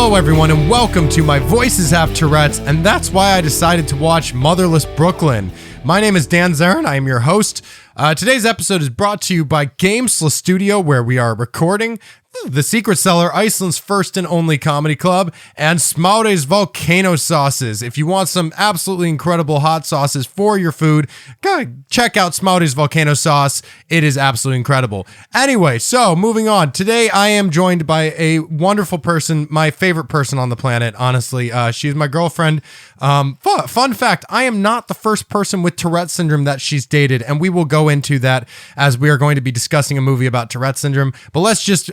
Hello everyone and welcome to my Voices Have Tourettes, and that's why I decided to watch Motherless Brooklyn. My name is Dan Zerin, I am your host. Today's episode is brought to you by Gamesla Studio, where we are recording The Secret Cellar, Iceland's first and only comedy club, and Smáude's Volcano Sauces. If you want some absolutely incredible hot sauces for your food, go check out Smáude's Volcano Sauce. It is absolutely incredible. Anyway, so moving on. Today I am joined by a wonderful person, my favorite person on the planet, honestly. She's my girlfriend. Fun fact, I am not the first person with Tourette Syndrome that she's dated, and we will go into that as we are going to be discussing a movie about Tourette Syndrome. But let's just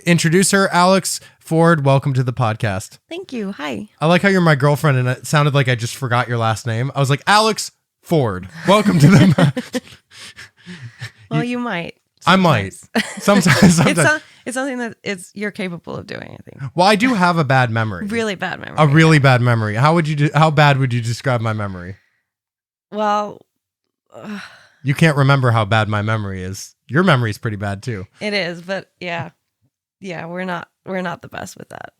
introduce her. Alex Ford, welcome to the podcast. Thank you. Hi. I like how you're my girlfriend, and it sounded like I just forgot your last name. I was like, Alex Ford, welcome to the... Well, you might. I might. Sometimes. It's something that you're capable of doing, I think. Well, I do have a bad memory. Really bad memory. A really bad memory. How bad would you describe my memory? Well... You can't remember how bad my memory is. Your memory is pretty bad too. It is, but yeah, we're not the best with that.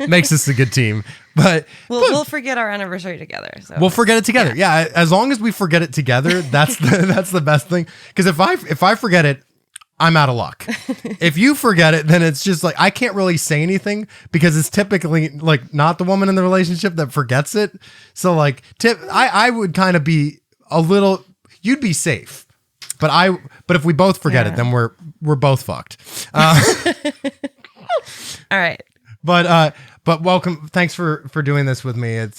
Makes us a good team, but we'll forget our anniversary together. So. We'll forget it together. Yeah, as long as we forget it together, that's the best thing. Because if I forget it, I'm out of luck. If you forget it, then it's just like I can't really say anything because it's typically like not the woman in the relationship that forgets it. So like, I would kind of be a little. You'd be safe, but if we both forget it, then we're both fucked. All right. But welcome. Thanks for doing this with me. It's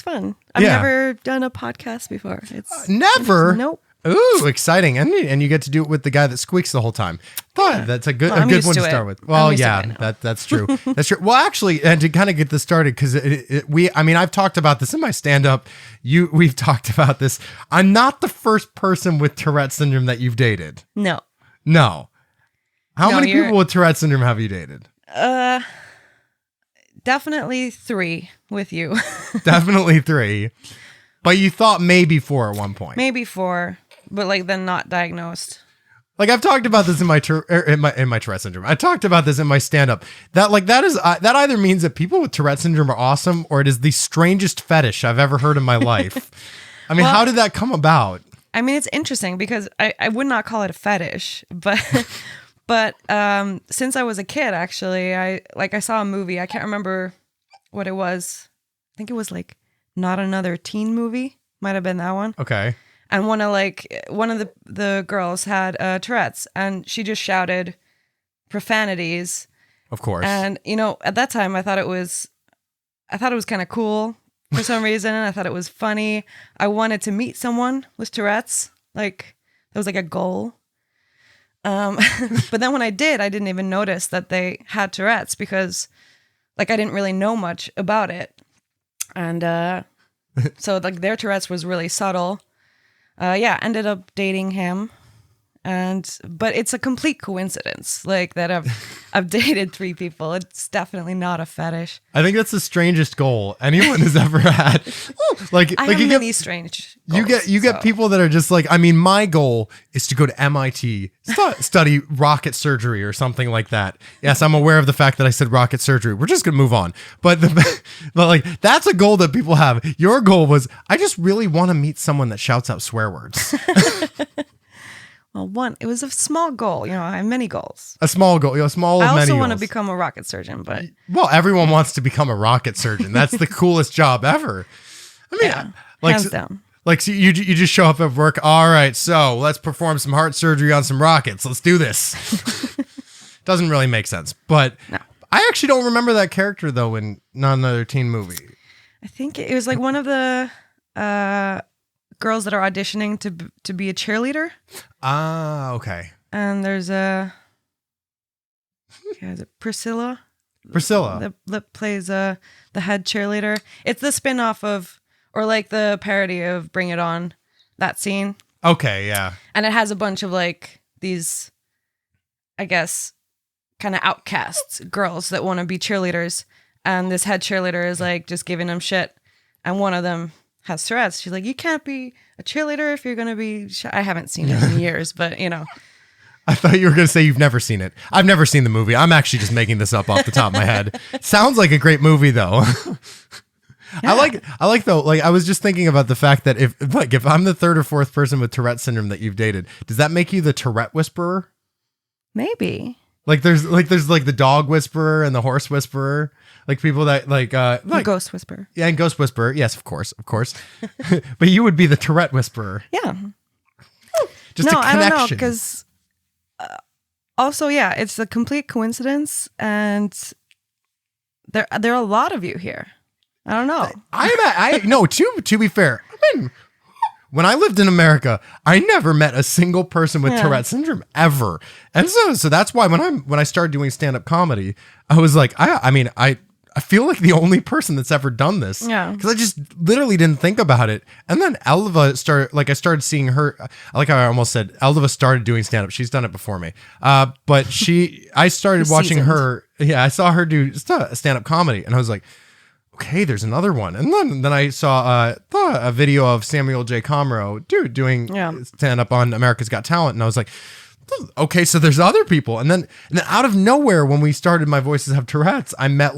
fun. I've never done a podcast before. Never. Nope. Ooh, exciting! And you get to do it with the guy that squeaks the whole time. But that's a good one to start with. Well, yeah, that's true. That's true. Well, actually, and to kind of get this started, because I've talked about this in my stand-up. We've talked about this. I'm not the first person with Tourette syndrome that you've dated. No. How many people with Tourette syndrome have you dated? Definitely 3 with you. Definitely 3. But you thought maybe 4 at one point. Maybe 4. But like then not diagnosed. Like I've talked about this in my Tourette syndrome. I talked about this in my stand-up. That either means that people with Tourette syndrome are awesome, or it is the strangest fetish I've ever heard in my life. I mean, how did that come about? I mean, it's interesting because I would not call it a fetish, but since I was a kid, actually, I saw a movie. I can't remember what it was. I think it was like Not Another Teen Movie. Might have been that one. Okay. And one of the girls had Tourette's, and she just shouted profanities. Of course. And at that time, I thought it was kind of cool for some reason. I thought it was funny. I wanted to meet someone with Tourette's. Like that was like a goal. But then when I didn't even notice that they had Tourette's because like I didn't really know much about it. And so like their Tourette's was really subtle. Ended up dating him, but it's a complete coincidence. Like that I've dated 3 people. It's definitely not a fetish. I think that's the strangest goal anyone has ever had. I have many strange goals, you get people that are just like, I mean, my goal is to go to MIT, study rocket surgery or something like that. Yes, I'm aware of the fact that I said rocket surgery. We're just gonna move on. But like that's a goal that people have. Your goal was, I just really want to meet someone that shouts out swear words. Well, it was a small goal. I have many goals. A small goal, small of many goals. I also want to become a rocket surgeon, but... Well, everyone wants to become a rocket surgeon. That's the coolest job ever. I mean, hands down. Like, so you just show up at work, all right, so let's perform some heart surgery on some rockets. Let's do this. Doesn't really make sense. But no. I actually don't remember that character, though, in Not Another Teen Movie. I think it was like one of the... girls that are auditioning to be a cheerleader. Okay. And there's is it Priscilla? That plays the head cheerleader. It's the spin-off of, or like the parody of Bring It On, that scene. Okay, yeah. And it has a bunch of like these, I guess, kind of outcasts, girls that want to be cheerleaders. And this head cheerleader is like just giving them shit. And one of them has Tourette's. She's like, you can't be a cheerleader if you're going to be I haven't seen it in years, but I thought you were going to say you've never seen it. I've never seen the movie. I'm actually just making this up off the top of my head. Sounds like a great movie though. Yeah. I like though, like I was just thinking about the fact that if I'm the third or fourth person with Tourette syndrome that you've dated, does that make you the Tourette whisperer? Maybe. There's the dog whisperer and the horse whisperer, like people that like ghost whisperer. Yeah, and ghost whisperer. Yes, of course. But you would be the Tourette whisperer. Yeah. Just a connection. I don't know, because also, yeah, it's a complete coincidence, and there are a lot of you here. I don't know. To be fair, I mean, when I lived in America, I never met a single person with Tourette syndrome ever. And so that's why when I started doing stand-up comedy, I was like, I feel like the only person that's ever done this. Yeah. Because I just literally didn't think about it. And then Elva I started seeing her, like I almost said, Elva started doing stand-up. She's done it before me. But I started watching her. Yeah, I saw her do stand-up comedy. And I was like, okay, there's another one. And then I saw a video of Samuel J. Comroe doing stand-up on America's Got Talent. And I was like, okay, so there's other people. And then out of nowhere, when we started My Voices Have Tourettes, I met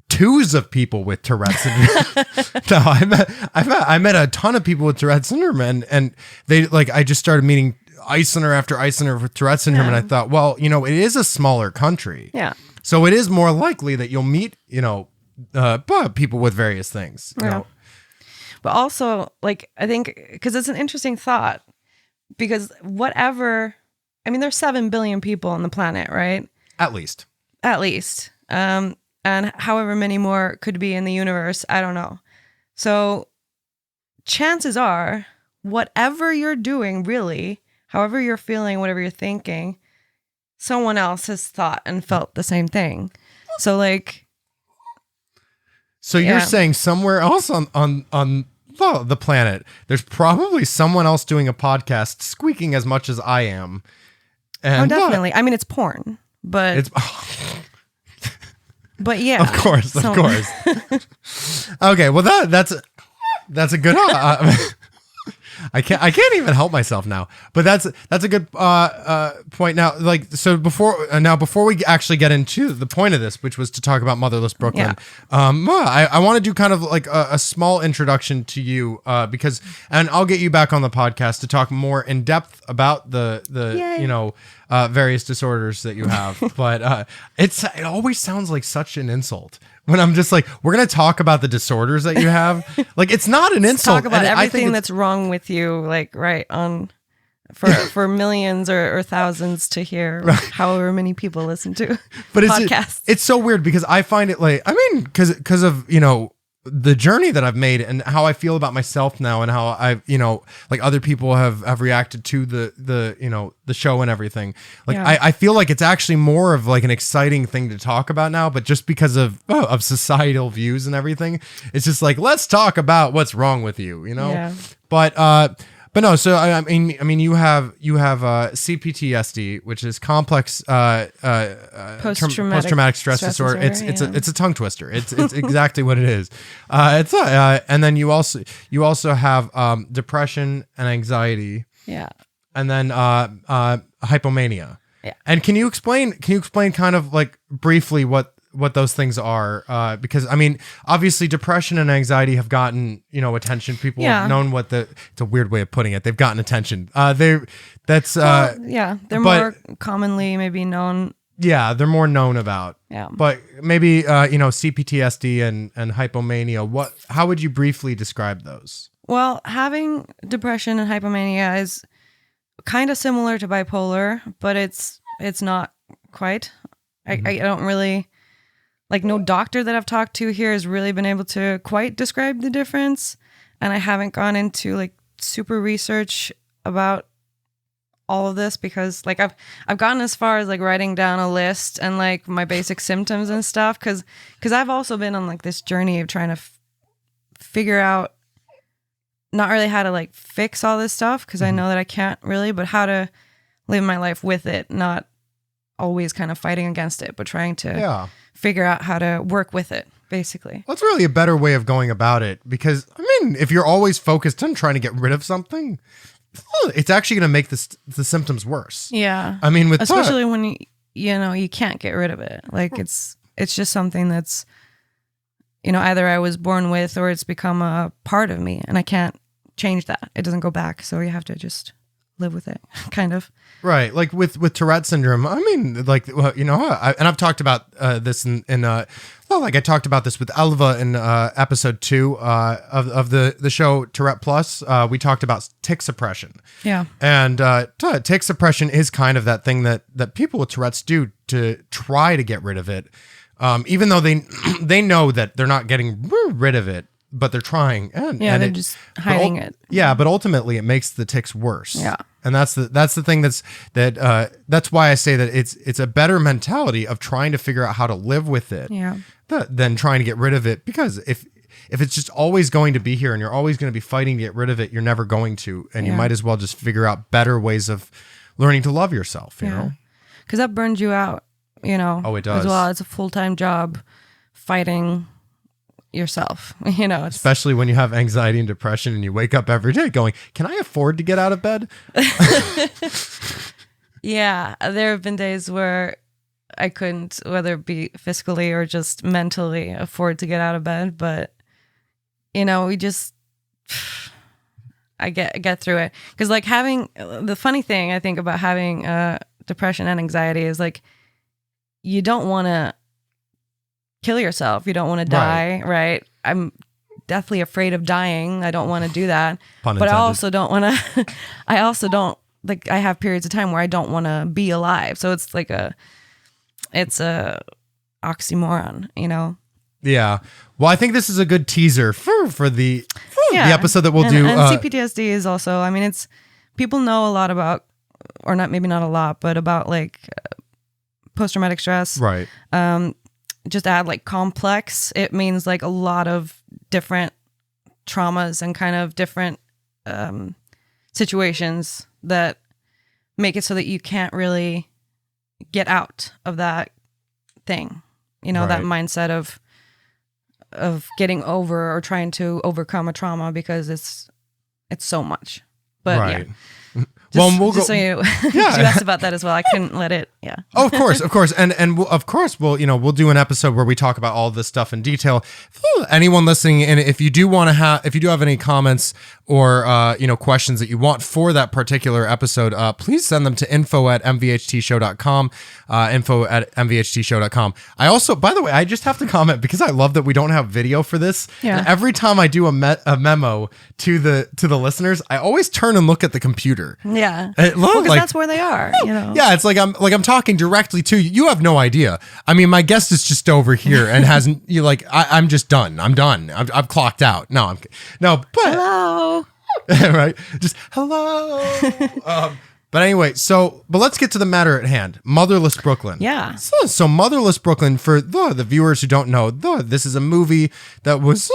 twos of people with Tourette syndrome. No, I met a ton of people with Tourette syndrome, and they I just started meeting Icener after Icener with Tourette syndrome, and I thought, well, it is a smaller country, so it is more likely that you'll meet people with various things. You know? But also, I think because it's an interesting thought, because there's 7 billion people on the planet, right? At least. And however many more could be in the universe, I don't know. So chances are, whatever you're doing, really, however you're feeling, whatever you're thinking, someone else has thought and felt the same thing. So you're saying somewhere else on the planet, there's probably someone else doing a podcast squeaking as much as I am. And, definitely. It's porn, but it's... But yeah, of course. Okay, well that's a good. I can't even help myself now. But that's a good point. Now, before we actually get into the point of this, which was to talk about Motherless Brooklyn, I want to do kind of like a small introduction to you because, and I'll get you back on the podcast to talk more in depth about the various disorders that you have. But it always sounds like such an insult when I'm just like, we're going to talk about the disorders that you have. It's not an insult. Talk about everything that's wrong with you, for millions or thousands to hear, however many people listen to podcasts. It's so weird because I find it because of, the journey that I've made and how I feel about myself now and how I've, other people have reacted to the show and everything. I feel like it's actually more of an exciting thing to talk about now, but just because of societal views and everything, it's just let's talk about what's wrong with you, Yeah. But no, so I mean, you have CPTSD, which is complex post-traumatic stress disorder. It's a tongue twister. It's exactly what it is. And then you also have depression and anxiety. Yeah. And then hypomania. Yeah. And can you explain kind of briefly what those things are, because obviously depression and anxiety have gotten attention. People have known it's a weird way of putting it. They've gotten attention. They're more commonly maybe known. Yeah, they're more known about. Yeah, but maybe CPTSD and hypomania. How would you briefly describe those? Well, having depression and hypomania is kind of similar to bipolar, but it's not quite. I don't really. No doctor that I've talked to here has really been able to quite describe the difference. And I haven't gone into super research about all of this because I've gotten as far as writing down a list and my basic symptoms and stuff. Cause I've also been on this journey of trying to figure out not really how to fix all this stuff. Cause I know that I can't really, but how to live my life with it, not always kind of fighting against it, but trying to figure out how to work with it, basically. That's really a better way of going about it because, if you're always focused on trying to get rid of something, it's actually going to make the symptoms worse. Yeah. I mean, with especially when you can't get rid of it. Like it's just something that's, either I was born with or it's become a part of me, and I can't change that. It doesn't go back. So you have to just live with it, kind of. Right. Like with Tourette syndrome, I mean, like, and I've talked about this I talked about this with Elva in episode 2 of the show Tourette Plus. We talked about tic suppression. Yeah. And tic suppression is kind of that thing that people with Tourette's do to try to get rid of it. Even though they know that they're not getting rid of it, but they're trying. And they're just hiding it. Yeah, but ultimately it makes the tics worse. Yeah. And that's the thing that's why I say that it's a better mentality of trying to figure out how to live with it than trying to get rid of it. Because if it's just always going to be here and you're always going to be fighting to get rid of it, you're never going to. And you might as well just figure out better ways of learning to love yourself, you know? Because that burns you out, Oh, it does. As well. It's a full-time job fighting yourself, especially when you have anxiety and depression and you wake up every day going, can I afford to get out of bed? Yeah, there have been days where I couldn't, whether it be fiscally or just mentally, afford to get out of bed, but we just I get through it. Because like having the funny thing I think about having depression and anxiety is like you don't want to kill yourself. You don't want to die, right? I'm deathly afraid of dying. I don't want to do that. But I also don't want to, I have periods of time where I don't want to be alive. So it's like it's a oxymoron, Yeah. Well, I think this is a good teaser for the episode that we'll do. And CPTSD is also, I mean, it's, people know a lot about, or not, maybe not a lot, but about like post-traumatic stress. Right. Just add like complex, it means like a lot of different traumas and kind of different situations that make it so that you can't really get out of that thing, that mindset of getting over or trying to overcome a trauma because it's so much. But so you asked about that as well. I couldn't let it. Yeah. Oh, of course, and of course, we'll do an episode where we talk about all this stuff in detail. Anyone listening, and if you do have any comments or questions that you want for that particular episode, please send them to info@mvhtshow.com. info@mvhtshow.com. I also, by the way, I just have to comment because I love that we don't have video for this. Yeah. And every time I do a memo to the listeners, I always turn and look at the computer. Yeah. Because that's where they are, Yeah, it's like I'm talking directly to you. You have no idea. I mean, my guest is just over here and hasn't. I'm just done. I'm done. I've clocked out. No, but hello. Right? Just hello. But anyway, but let's get to the matter at hand. Motherless Brooklyn. Yeah. So Motherless Brooklyn, for the viewers who don't know, this is a movie that was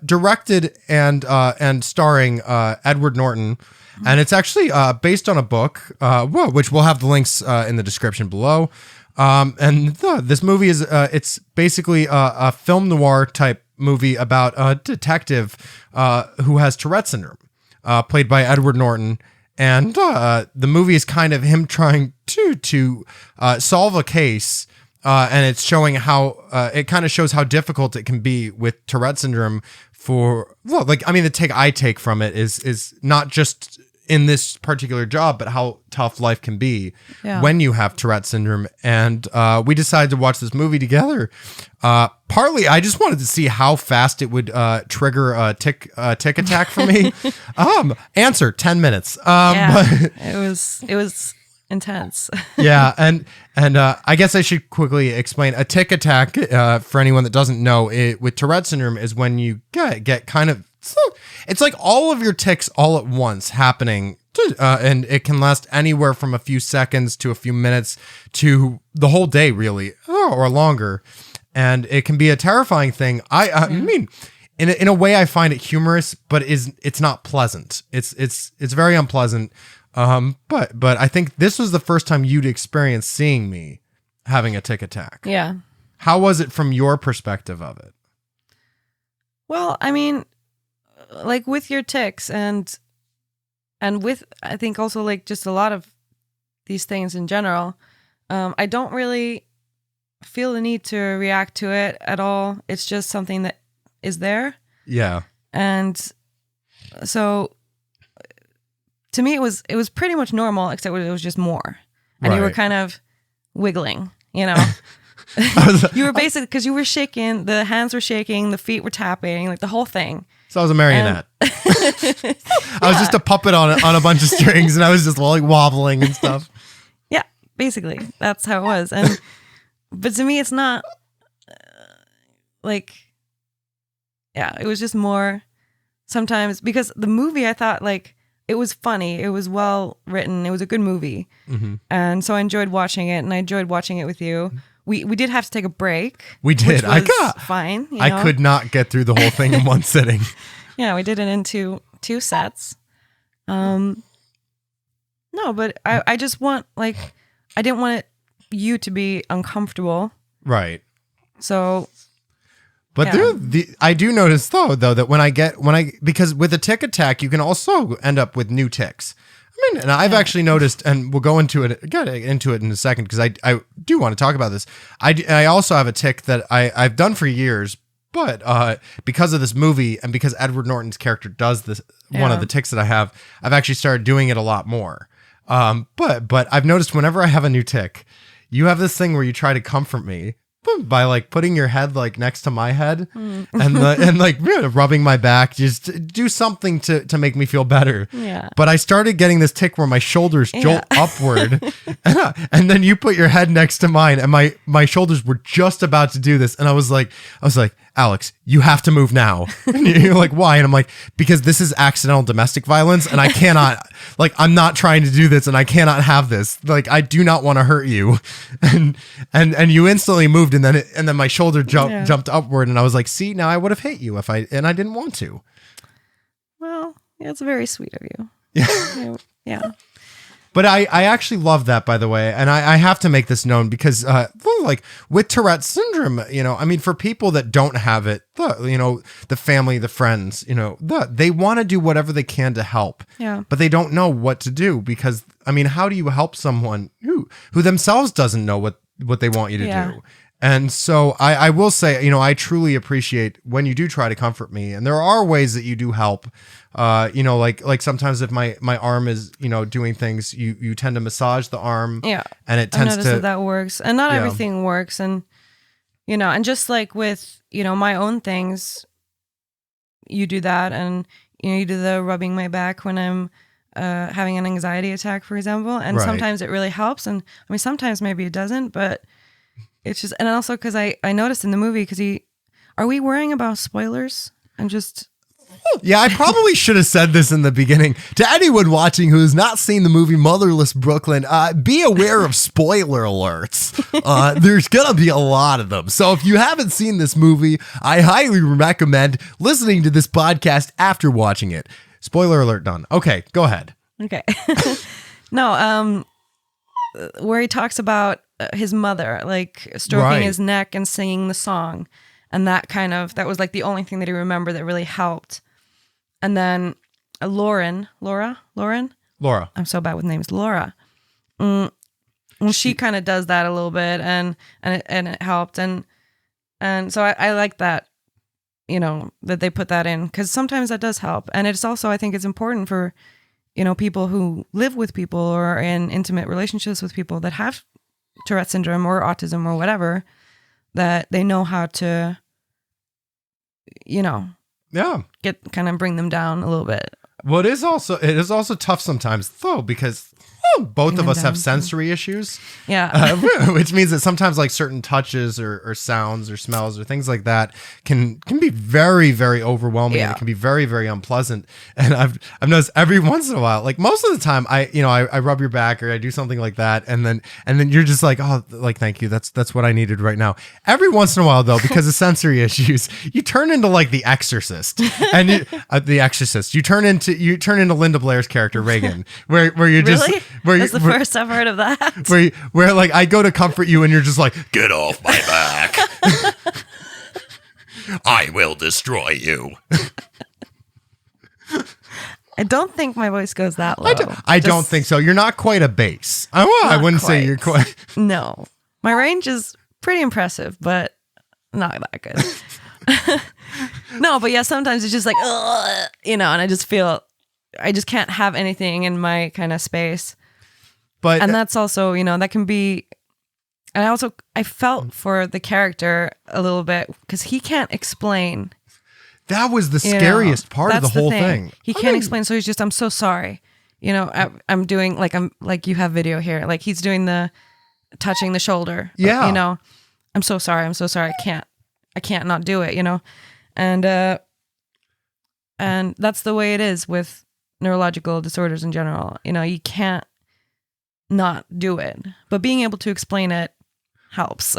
directed and starring Edward Norton. And it's actually based on a book, which we'll have the links in the description below. And this movie is it's basically a film noir type movie about a detective who has Tourette syndrome, played by Edward Norton. And the movie is kind of him trying to solve a case. And it's showing how it kind of shows how difficult it can be with Tourette syndrome the take I take from it is not just in this particular job, but how tough life can be when you have Tourette syndrome. And we decided to watch this movie together. Partly, I just wanted to see how fast it would trigger a tic attack for me. Answer 10 minutes. But it was intense. Yeah, and I guess I should quickly explain a tic attack for anyone that doesn't know. With Tourette syndrome is when you get kind of. It's like all of your tics all at once happening, and it can last anywhere from a few seconds to a few minutes to the whole day, really, or longer. And it can be a terrifying thing. I mean, in a way, I find it humorous, but it's not pleasant. It's very unpleasant. But I think this was the first time you'd experienced seeing me having a tic attack. Yeah. How was it from your perspective of it? Well, I mean, like with your tics, and and with, I think also like just a lot of these things in general, I don't really feel the need to react to it at all. It's just something that is there. Yeah. And so to me, it was pretty much normal, except it was just more. And you were kind of wiggling, you know. You were basically, because you were shaking, the hands were shaking, the feet were tapping, like the whole thing. So I was a marionette. I was just a puppet on a bunch of strings, and I was just like wobbling and stuff. Yeah, basically, that's how it was. And but to me, it's not like, yeah, it was just more sometimes, because the movie, I thought like it was funny, it was well written, it was a good movie, and so I enjoyed watching it, and I enjoyed watching it with you. We did have to take a break. We did. I got fine. You know? I could not get through the whole thing in one sitting. Yeah, we did it in two sets. No, but I just want, like, I didn't want you to be uncomfortable. Right. So. But yeah. I do notice though that because with a tic attack, you can also end up with new tics. I mean, and I've actually noticed, and we'll go into it in a second, because I do want to talk about this. I also have a tic that I've done for years, but because of this movie and because Edward Norton's character does this, one of the tics that I have, I've actually started doing it a lot more. But I've noticed whenever I have a new tic, you have this thing where you try to comfort me by like putting your head like next to my head and like rubbing my back, just do something to make me feel better. Yeah. But I started getting this tic where my shoulders jolt upward, and then you put your head next to mine, and my shoulders were just about to do this, and I was like, Alex, you have to move now. And you're like, why? And I'm like, because this is accidental domestic violence, and I cannot, like, I'm not trying to do this, and I cannot have this. Like, I do not want to hurt you. And you instantly moved, and then my shoulder jumped upward, and I was like, see, now I would have hit you if I didn't want to. Well, yeah, it's very sweet of you. Yeah. Yeah. But I actually love that, by the way, and I have to make this known because, like with Tourette Syndrome, I mean, for people that don't have it, the family, the friends, they want to do whatever they can to help, but they don't know what to do because, I mean, how do you help someone who themselves doesn't know what they want you to do? And so I will say, I truly appreciate when you do try to comfort me, and there are ways that you do help. Like sometimes if my arm is, doing things, you tend to massage the arm. Yeah. And it tends to. That works. And not everything works. And, and just like with, my own things, you do that. And, you do the rubbing my back when I'm having an anxiety attack, for example. And sometimes it really helps. And I mean, sometimes maybe it doesn't, but it's just, and also because I noticed in the movie, are we worrying about spoilers? I'm just. Yeah, I probably should have said this in the beginning. To anyone watching who has not seen the movie Motherless Brooklyn, be aware of spoiler alerts. There's going to be a lot of them. So if you haven't seen this movie, I highly recommend listening to this podcast after watching it. Spoiler alert done. Okay, go ahead. Okay. No, where he talks about his mother, like stroking his neck and singing the song. And that was like the only thing that he remembered that really helped. And then Laura. I'm so bad with names. Laura. And she kind of does that a little bit, and it helped. And so I like that, that they put that in, because sometimes that does help. And it's also, I think it's important for, people who live with people or in intimate relationships with people that have Tourette syndrome or autism or whatever, that they know how to, bring them down a little bit. Well, it is also tough sometimes though, because both of us have sensory issues. Yeah. Which means that sometimes like certain touches or sounds or smells or things like that can be very, very overwhelming. Yeah. And it can be very, very unpleasant. And I've noticed every once in a while, like most of the time I rub your back or I do something like that. And then you're just like, oh, like, thank you. That's what I needed right now. Every once in a while though, because of sensory issues, you turn into like the Exorcist and you turn into Linda Blair's character, Reagan, where you're just, really? That's the first I've heard of that. Where like I go to comfort you and you're just like, get off my back. I will destroy you. I don't think my voice goes that low. I don't think so. You're not quite a bass. I wouldn't say you're quite. No. My range is pretty impressive, but not that good. No, but yeah, sometimes it's just like, ugh, and I just feel, I just can't have anything in my kind of space. And that's also, that can be, and I felt for the character a little bit because he can't explain. That was the scariest part of the whole thing. He can't explain, so he's just, I'm so sorry. I'm doing, I'm like, you have video here. Like, he's doing the touching the shoulder. Yeah. I'm so sorry. I can't not do it, And that's the way it is with neurological disorders in general. You can't not do it. But being able to explain it helps.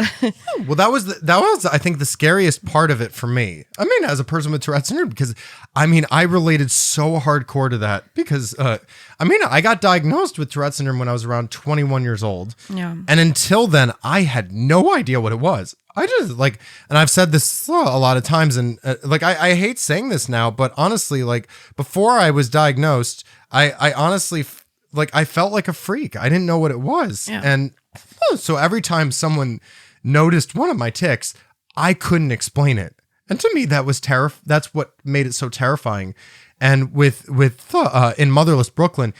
Well, that was I think the scariest part of it for me. I mean, as a person with Tourette syndrome, because I related so hardcore to that because I got diagnosed with Tourette syndrome when I was around 21 years old. Yeah. And until then, I had no idea what it was. I just and I've said this a lot of times, and I hate saying this now, but honestly, before I was diagnosed, I honestly I felt like a freak. I didn't know what it was. Yeah. And so every time someone noticed one of my tics, I couldn't explain it. And to me, that was that's what made it so terrifying. And with in Motherless Brooklyn,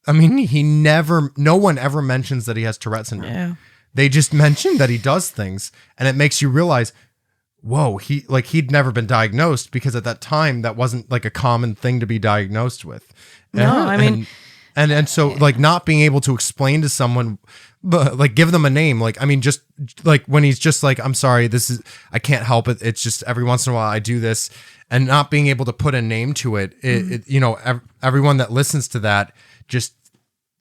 no one ever mentions that he has Tourette syndrome. Yeah. They just mention that he does things, and it makes you realize, whoa, he'd never been diagnosed, because at that time that wasn't a common thing to be diagnosed with. No, And so not being able to explain to someone, give them a name, just when he's just I'm sorry, I can't help it. It's just every once in a while I do this, and not being able to put a name to it, everyone that listens to that, just,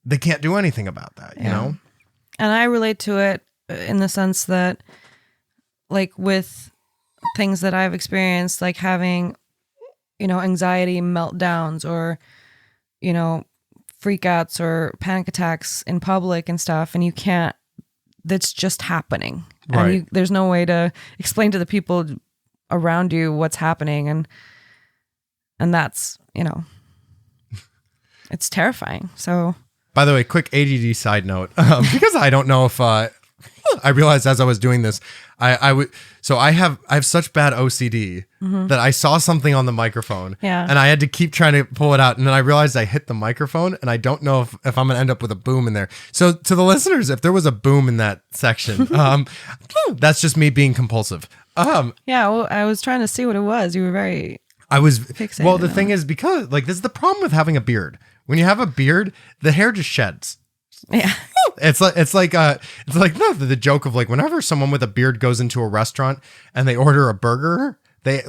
they can't do anything about that, you know? And I relate to it in the sense that, with things that I've experienced, having, anxiety meltdowns or, freakouts or panic attacks in public and stuff, and that's just happening. Right. And there's no way to explain to the people around you what's happening. And that's, it's terrifying. So, by the way, quick ADD side note, because I don't know if I realized as I was doing this, I have such bad OCD that I saw something on the microphone, and I had to keep trying to pull it out, and then I realized I hit the microphone, and I don't know if I'm gonna end up with a boom in there. So to the listeners, if there was a boom in that section, that's just me being compulsive. Well, I was trying to see what it was. You were very fixated. Well, the thing is, because this is the problem with having a beard. When you have a beard, the hair just sheds. Yeah. It's like the joke of whenever someone with a beard goes into a restaurant and they order a burger, they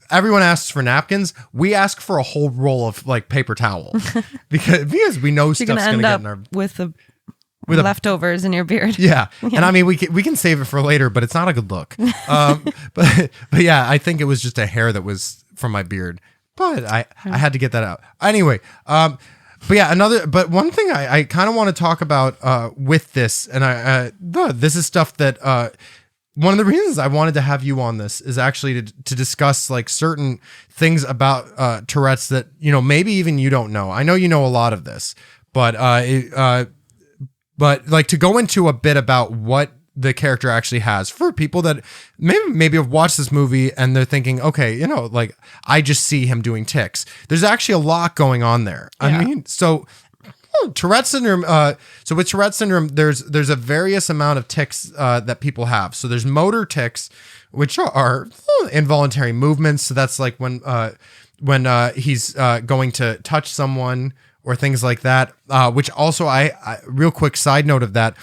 everyone asks for napkins. We ask for a whole roll of paper towel because we know stuff's gonna get in our with leftovers in your beard. Yeah. And we can save it for later, but it's not a good look. But yeah, I think it was just a hair that was from my beard, but I had to get that out anyway. But yeah, but one thing I kind of want to talk about with this, and this is stuff that one of the reasons I wanted to have you on this is actually to discuss certain things about Tourette's that maybe even you don't know. I know you know a lot of this, but to go into a bit about what the character actually has for people that maybe have watched this movie and they're thinking, okay, I just see him doing tics. There's actually a lot going on there. Yeah. So Tourette syndrome. So with Tourette syndrome, there's a various amount of tics that people have. So there's motor tics, which are involuntary movements. So that's when he's going to touch someone or things like that. Which also, I real quick side note of that.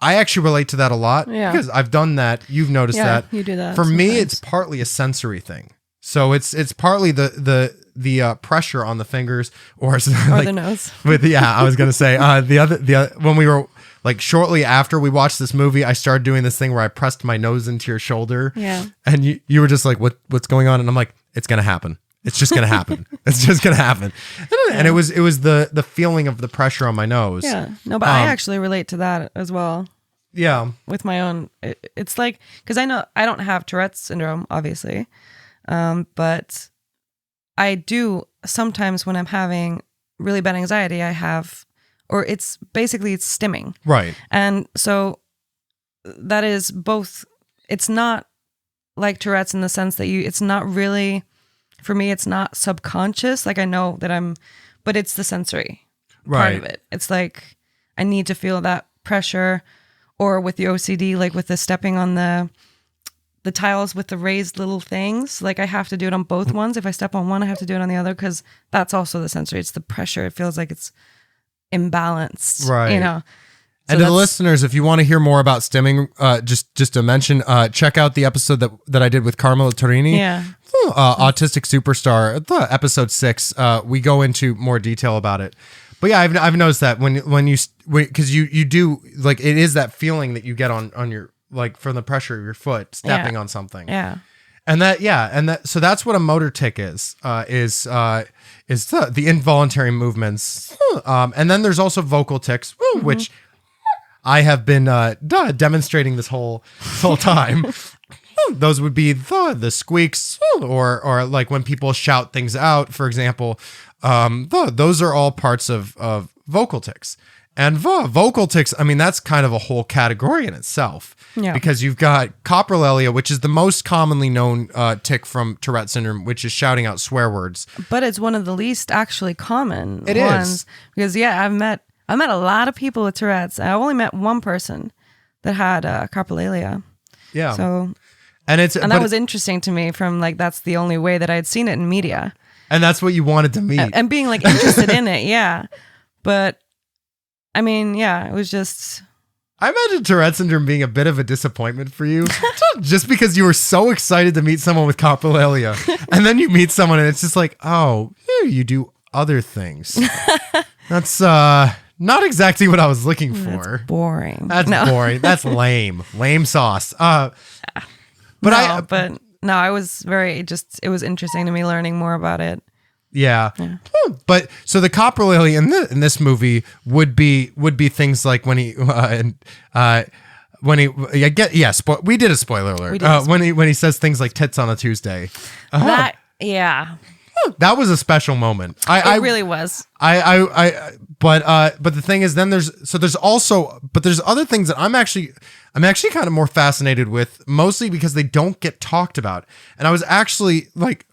I actually relate to that a lot because I've done that. You've noticed that. You do that. For sometimes. me, it's partly a sensory thing. So it's partly the pressure on the fingers or the nose. I was gonna say the other when we were shortly after we watched this movie, I started doing this thing where I pressed my nose into your shoulder. Yeah. And you were just what's going on? And I'm like, it's gonna happen. It's just gonna happen. It's just gonna happen. And it was the feeling of the pressure on my nose. Yeah. No, but I actually relate to that as well. Yeah. With my own, it's because I know I don't have Tourette syndrome, obviously, but I do sometimes when I'm having really bad anxiety, it's stimming. Right. And so that is both, it's not like Tourette's in the sense that it's not really, for me, it's not subconscious. Like I know that but it's the sensory part of it. It's like, I need to feel that pressure, or with the OCD, like with the stepping on the tiles with the raised little things. Like I have to do it on both ones. If I step on one, I have to do it on the other, because that's also the sensory. It's the pressure. It feels like it's imbalanced, right? You know. And to the listeners, if you want to hear more about stimming, just to mention, check out the episode that I did with Carmela Torini, Autistic Superstar, episode 6. We go into more detail about it. But yeah, I've noticed that because you do, like, it is that feeling that you get on your, like, from the pressure of your foot stepping on something. Yeah. So that's what a motor tic is the involuntary movements. And then there's also vocal tics, which I have been demonstrating this whole time. Those would be the squeaks, or like when people shout things out, for example. Those are all parts of vocal tics. And vocal tics, I mean, that's kind of a whole category in itself. Yeah. Because you've got Coprolalia, which is the most commonly known tic from Tourette syndrome, which is shouting out swear words. But it's one of the least actually common ones. It is. Because, I've met a lot of people with Tourette's. I only met one person that had Coprolalia. Yeah. So, and that was interesting to me, from like, that's the only way that I had seen it in media. And that's what you wanted to meet. And being like interested in it, yeah. But I mean, it was just... I imagine Tourette syndrome being a bit of a disappointment for you, just because you were so excited to meet someone with Coprolalia, and then you meet someone and it's just like, oh, you do other things. That's not exactly what I was looking for. That's boring. That's boring. That's lame. Lame sauce. I was it was interesting to me learning more about it. Yeah. But so the Coprolalia in this movie would be things like when we did a spoiler alert. When he says things like tits on a Tuesday. That was a special moment. It really was. But the thing is, then there's other things that I'm actually kind of more fascinated with, mostly because they don't get talked about. And I was actually like,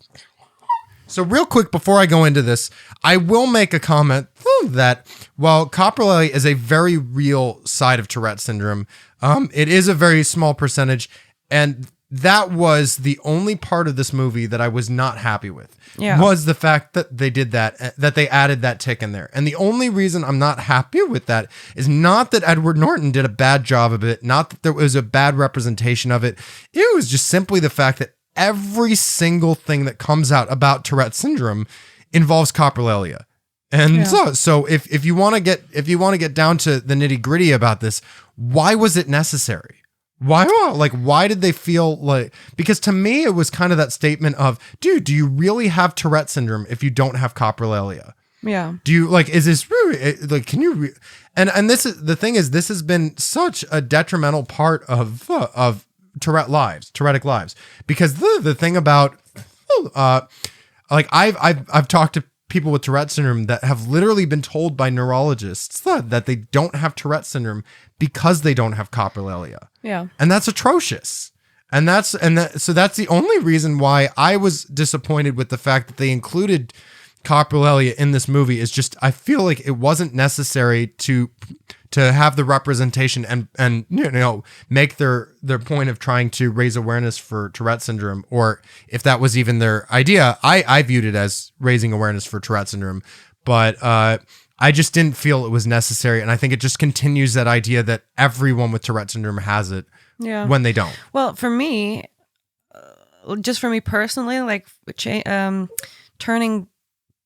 so real quick before I go into this, I will make a comment that while Coprolalia is a very real side of Tourette syndrome, it is a very small percentage, and that was the only part of this movie that I was not happy with. Yeah. Was the fact that they did that they added that tic in there. And the only reason I'm not happy with that is not that Edward Norton did a bad job of it, not that there was a bad representation of it. It was just simply the fact that every single thing that comes out about Tourette syndrome involves Coprolalia. And so if you want to get down to the nitty-gritty about this, why was it necessary? Why did they feel like, because to me it was kind of that statement of, dude, do you really have Tourette syndrome if you don't have Coprolalia? Yeah. Do you is this really, like, can you and this is the thing, is this has been such a detrimental part of Tourettic lives, because the thing about I've talked to people with Tourette syndrome that have literally been told by neurologists that they don't have Tourette syndrome because they don't have Coprolalia. Yeah. And that's atrocious. So that's the only reason why I was disappointed with the fact that they included Coprolalia in this movie, is just, I feel like it wasn't necessary to have the representation and make their point of trying to raise awareness for Tourette syndrome, or if that was even their idea. I viewed it as raising awareness for Tourette syndrome, but I just didn't feel it was necessary, and I think it just continues that idea that everyone with Tourette syndrome has it when they don't. Well, for me, just for me personally, like turning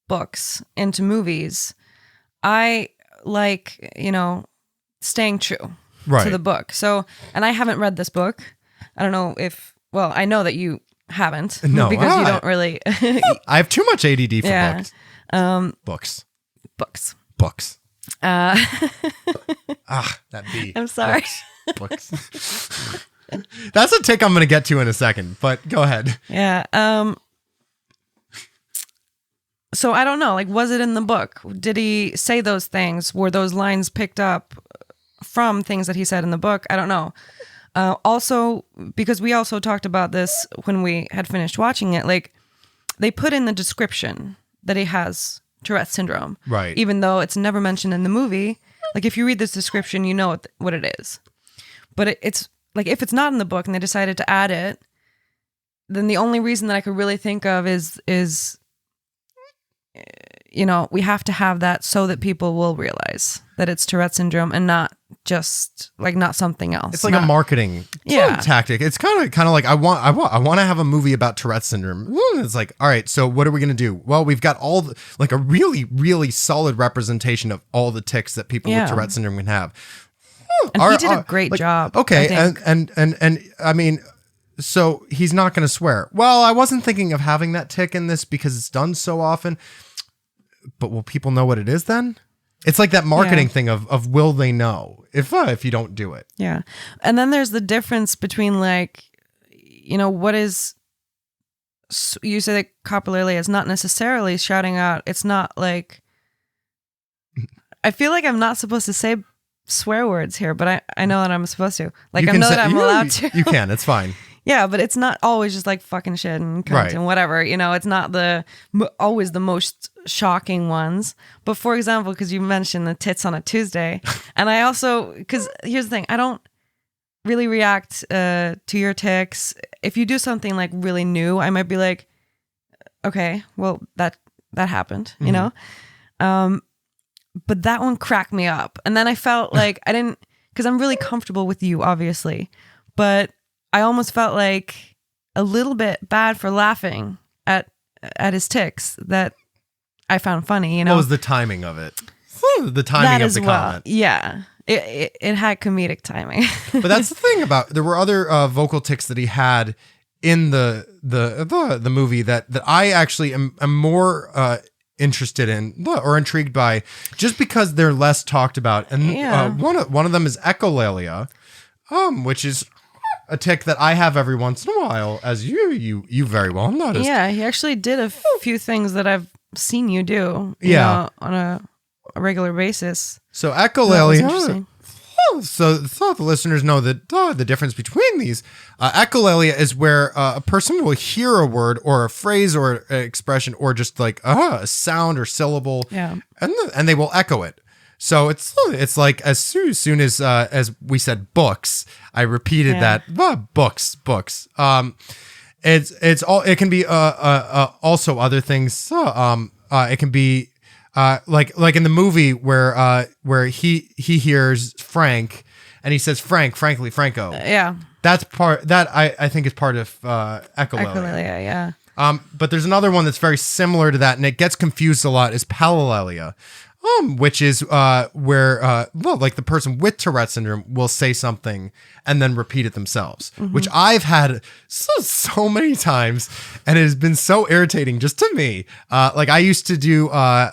books into movies, I like, staying true to the book. So, and I haven't read this book. I don't know I know that you haven't. No, because you don't really. I have too much ADD for books. Books. That B. I'm sorry. Books. That's a tic I'm going to get to in a second, but go ahead. Yeah. So I don't know, like, was it in the book? Did he say those things? Were those lines picked up from things that he said in the book? I don't know. Also, because we also talked about this when we had finished watching it, like, they put in the description that he has Tourette syndrome. Right. Even though it's never mentioned in the movie. Like, if you read this description, you know what it is. But it's, like, if it's not in the book and they decided to add it, then the only reason that I could really think of is we have to have that so that people will realize that it's Tourette syndrome and not just not something else. It's like a marketing tactic. It's kind of like I want to have a movie about Tourette syndrome. It's like, all right, so what are we going to do? Well, we've got a really, really solid representation of all the tics that people with Tourette syndrome can have. And he did a great job. Okay, and I mean, so he's not going to swear. Well, I wasn't thinking of having that tic in this because it's done so often. But will people know what it is then? It's like that marketing thing of will they know if you don't do it? Yeah. And then there's the difference between what is, you say that Coprolalia is not necessarily shouting out. It's not like, I feel like I'm not supposed to say swear words here, but I know that I'm supposed to. Like, I know that I'm allowed to. You can, it's fine. Yeah, but it's not always just like fucking shit and cunt and whatever. It's not always the most shocking ones. But for example, because you mentioned the tits on a Tuesday, and I also, because here's the thing, I don't really react to your tics. If you do something like really new, I might be like, okay, well that happened, you know. But that one cracked me up, and then I felt like I didn't, because I'm really comfortable with you, obviously, but I almost felt like a little bit bad for laughing at his tics that I found funny, What was the timing of it? The timing of the comment. Yeah. It had comedic timing. But that's the thing there were other vocal tics that he had in the movie that I actually am more interested in or intrigued by just because they're less talked about. And one of them is Echolalia, which is a tic that I have every once in a while, as you very well noticed. Yeah, he actually did a few things that I've seen you do. You know, on a regular basis. So Echolalia. So the listeners know that the difference between these. Echolalia is where a person will hear a word or a phrase or an expression or just like a sound or syllable, and they will echo it. So it's like as soon as we said books, I repeated that books. It can be also other things. It can be like in the movie where he hears Frank and he says frankly Franco. Yeah, that's part that I think is part of Echolalia. Yeah. But there's another one that's very similar to that, and it gets confused a lot. Is Palilalia. Which is where like the person with Tourette syndrome will say something and then repeat it themselves, which I've had so many times, and it has been so irritating just to me. Like I used to do I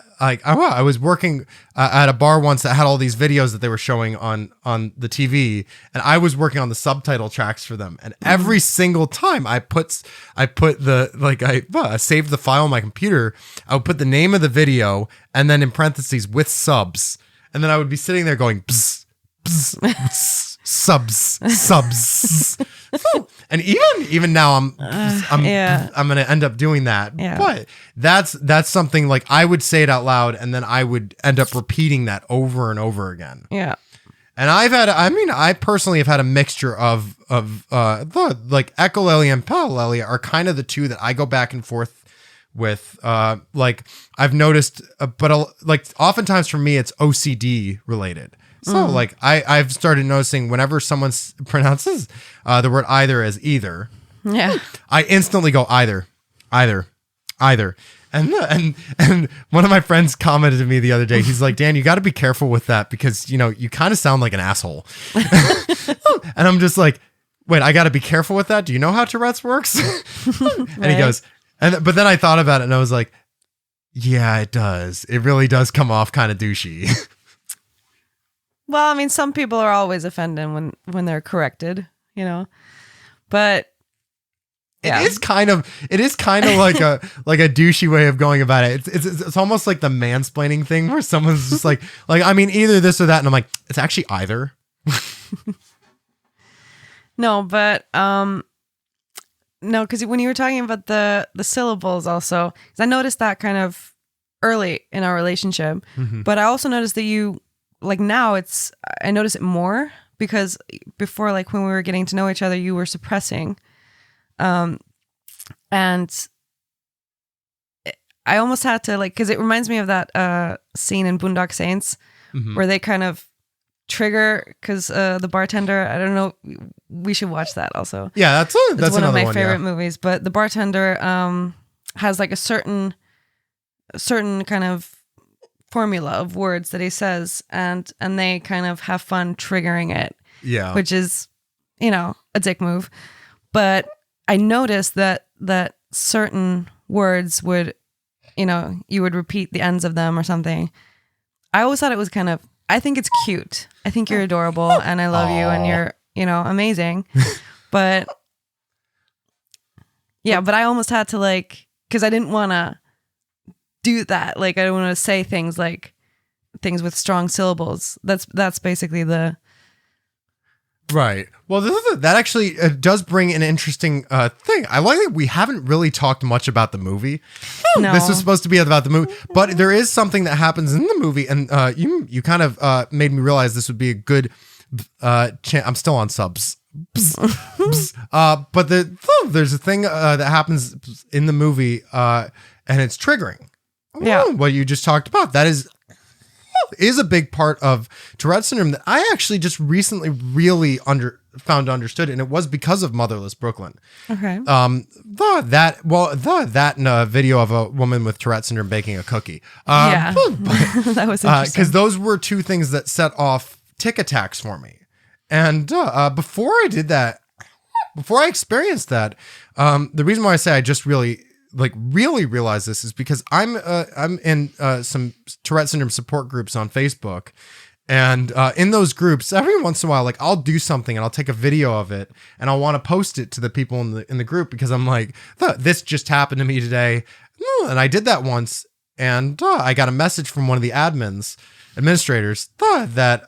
was working at a bar once that had all these videos that they were showing on the TV, and I was working on the subtitle tracks for them. And every single time I saved the file on my computer, I would put the name of the video and then in parentheses with subs, and then I would be sitting there going bzz, bzz, bzz, subs. And even now I'm going to end up doing that. Yeah. But that's something like I would say it out loud and then I would end up repeating that over and over again. Yeah. And I personally have had a mixture of like Echolalia and Palilalia are kind of the two that I go back and forth with. Like I've noticed, but like oftentimes for me, it's OCD related. So like I've started noticing whenever someone pronounces the word either as either, I instantly go either. And one of my friends commented to me the other day. He's like, Dan, you got to be careful with that because you kind of sound like an asshole. And I'm just like, wait, I got to be careful with that. Do you know how Tourette's works? And he goes, but then I thought about it and I was like, yeah, it does. It really does come off kind of douchey. Well, I mean, some people are always offended when they're corrected, but It is kind of like a douchey way of going about it. It's almost like the mansplaining thing where someone's just like I mean either this or that, and I'm like, it's actually either. No, but no, because when you were talking about the syllables also, 'cause I noticed that kind of early in our relationship, but I also noticed that you like now I notice it more because before, like when we were getting to know each other, you were suppressing. And I almost had to like, cause it reminds me of that, scene in Boondock Saints where they kind of trigger cause, the bartender, I don't know, we should watch that also. Yeah. That's one of my favorite movies, but the bartender, has like a certain kind of formula of words that he says and they kind of have fun triggering it. Yeah. Which is, a dick move. But I noticed that certain words would, you would repeat the ends of them or something. I always thought it was I think it's cute. I think you're adorable and I love you and you're, amazing. But yeah, but I almost had to because I didn't want to do that. Like, I don't want to say things with strong syllables. That's basically the... Right. Well, that actually does bring an interesting thing. I like that we haven't really talked much about the movie. No. This is supposed to be about the movie, but there is something that happens in the movie, and you kind of made me realize this would be a good. I'm still on subs. But there's a thing that happens in the movie, and it's triggering. Yeah. What you just talked about. That is a big part of Tourette syndrome that I actually just recently really understood, and it was because of Motherless Brooklyn. Okay. That and a video of a woman with Tourette syndrome baking a cookie. Yeah, that was interesting. Because those were two things that set off Tic Attacks for me. And before I experienced that, the reason why I say I just really realize this is because I'm in some Tourette syndrome support groups on Facebook, and in those groups, every once in a while, I'll do something and I'll take a video of it and I'll want to post it to the people in the group because I'm like, this just happened to me today, and I did that once, and I got a message from one of the administrators that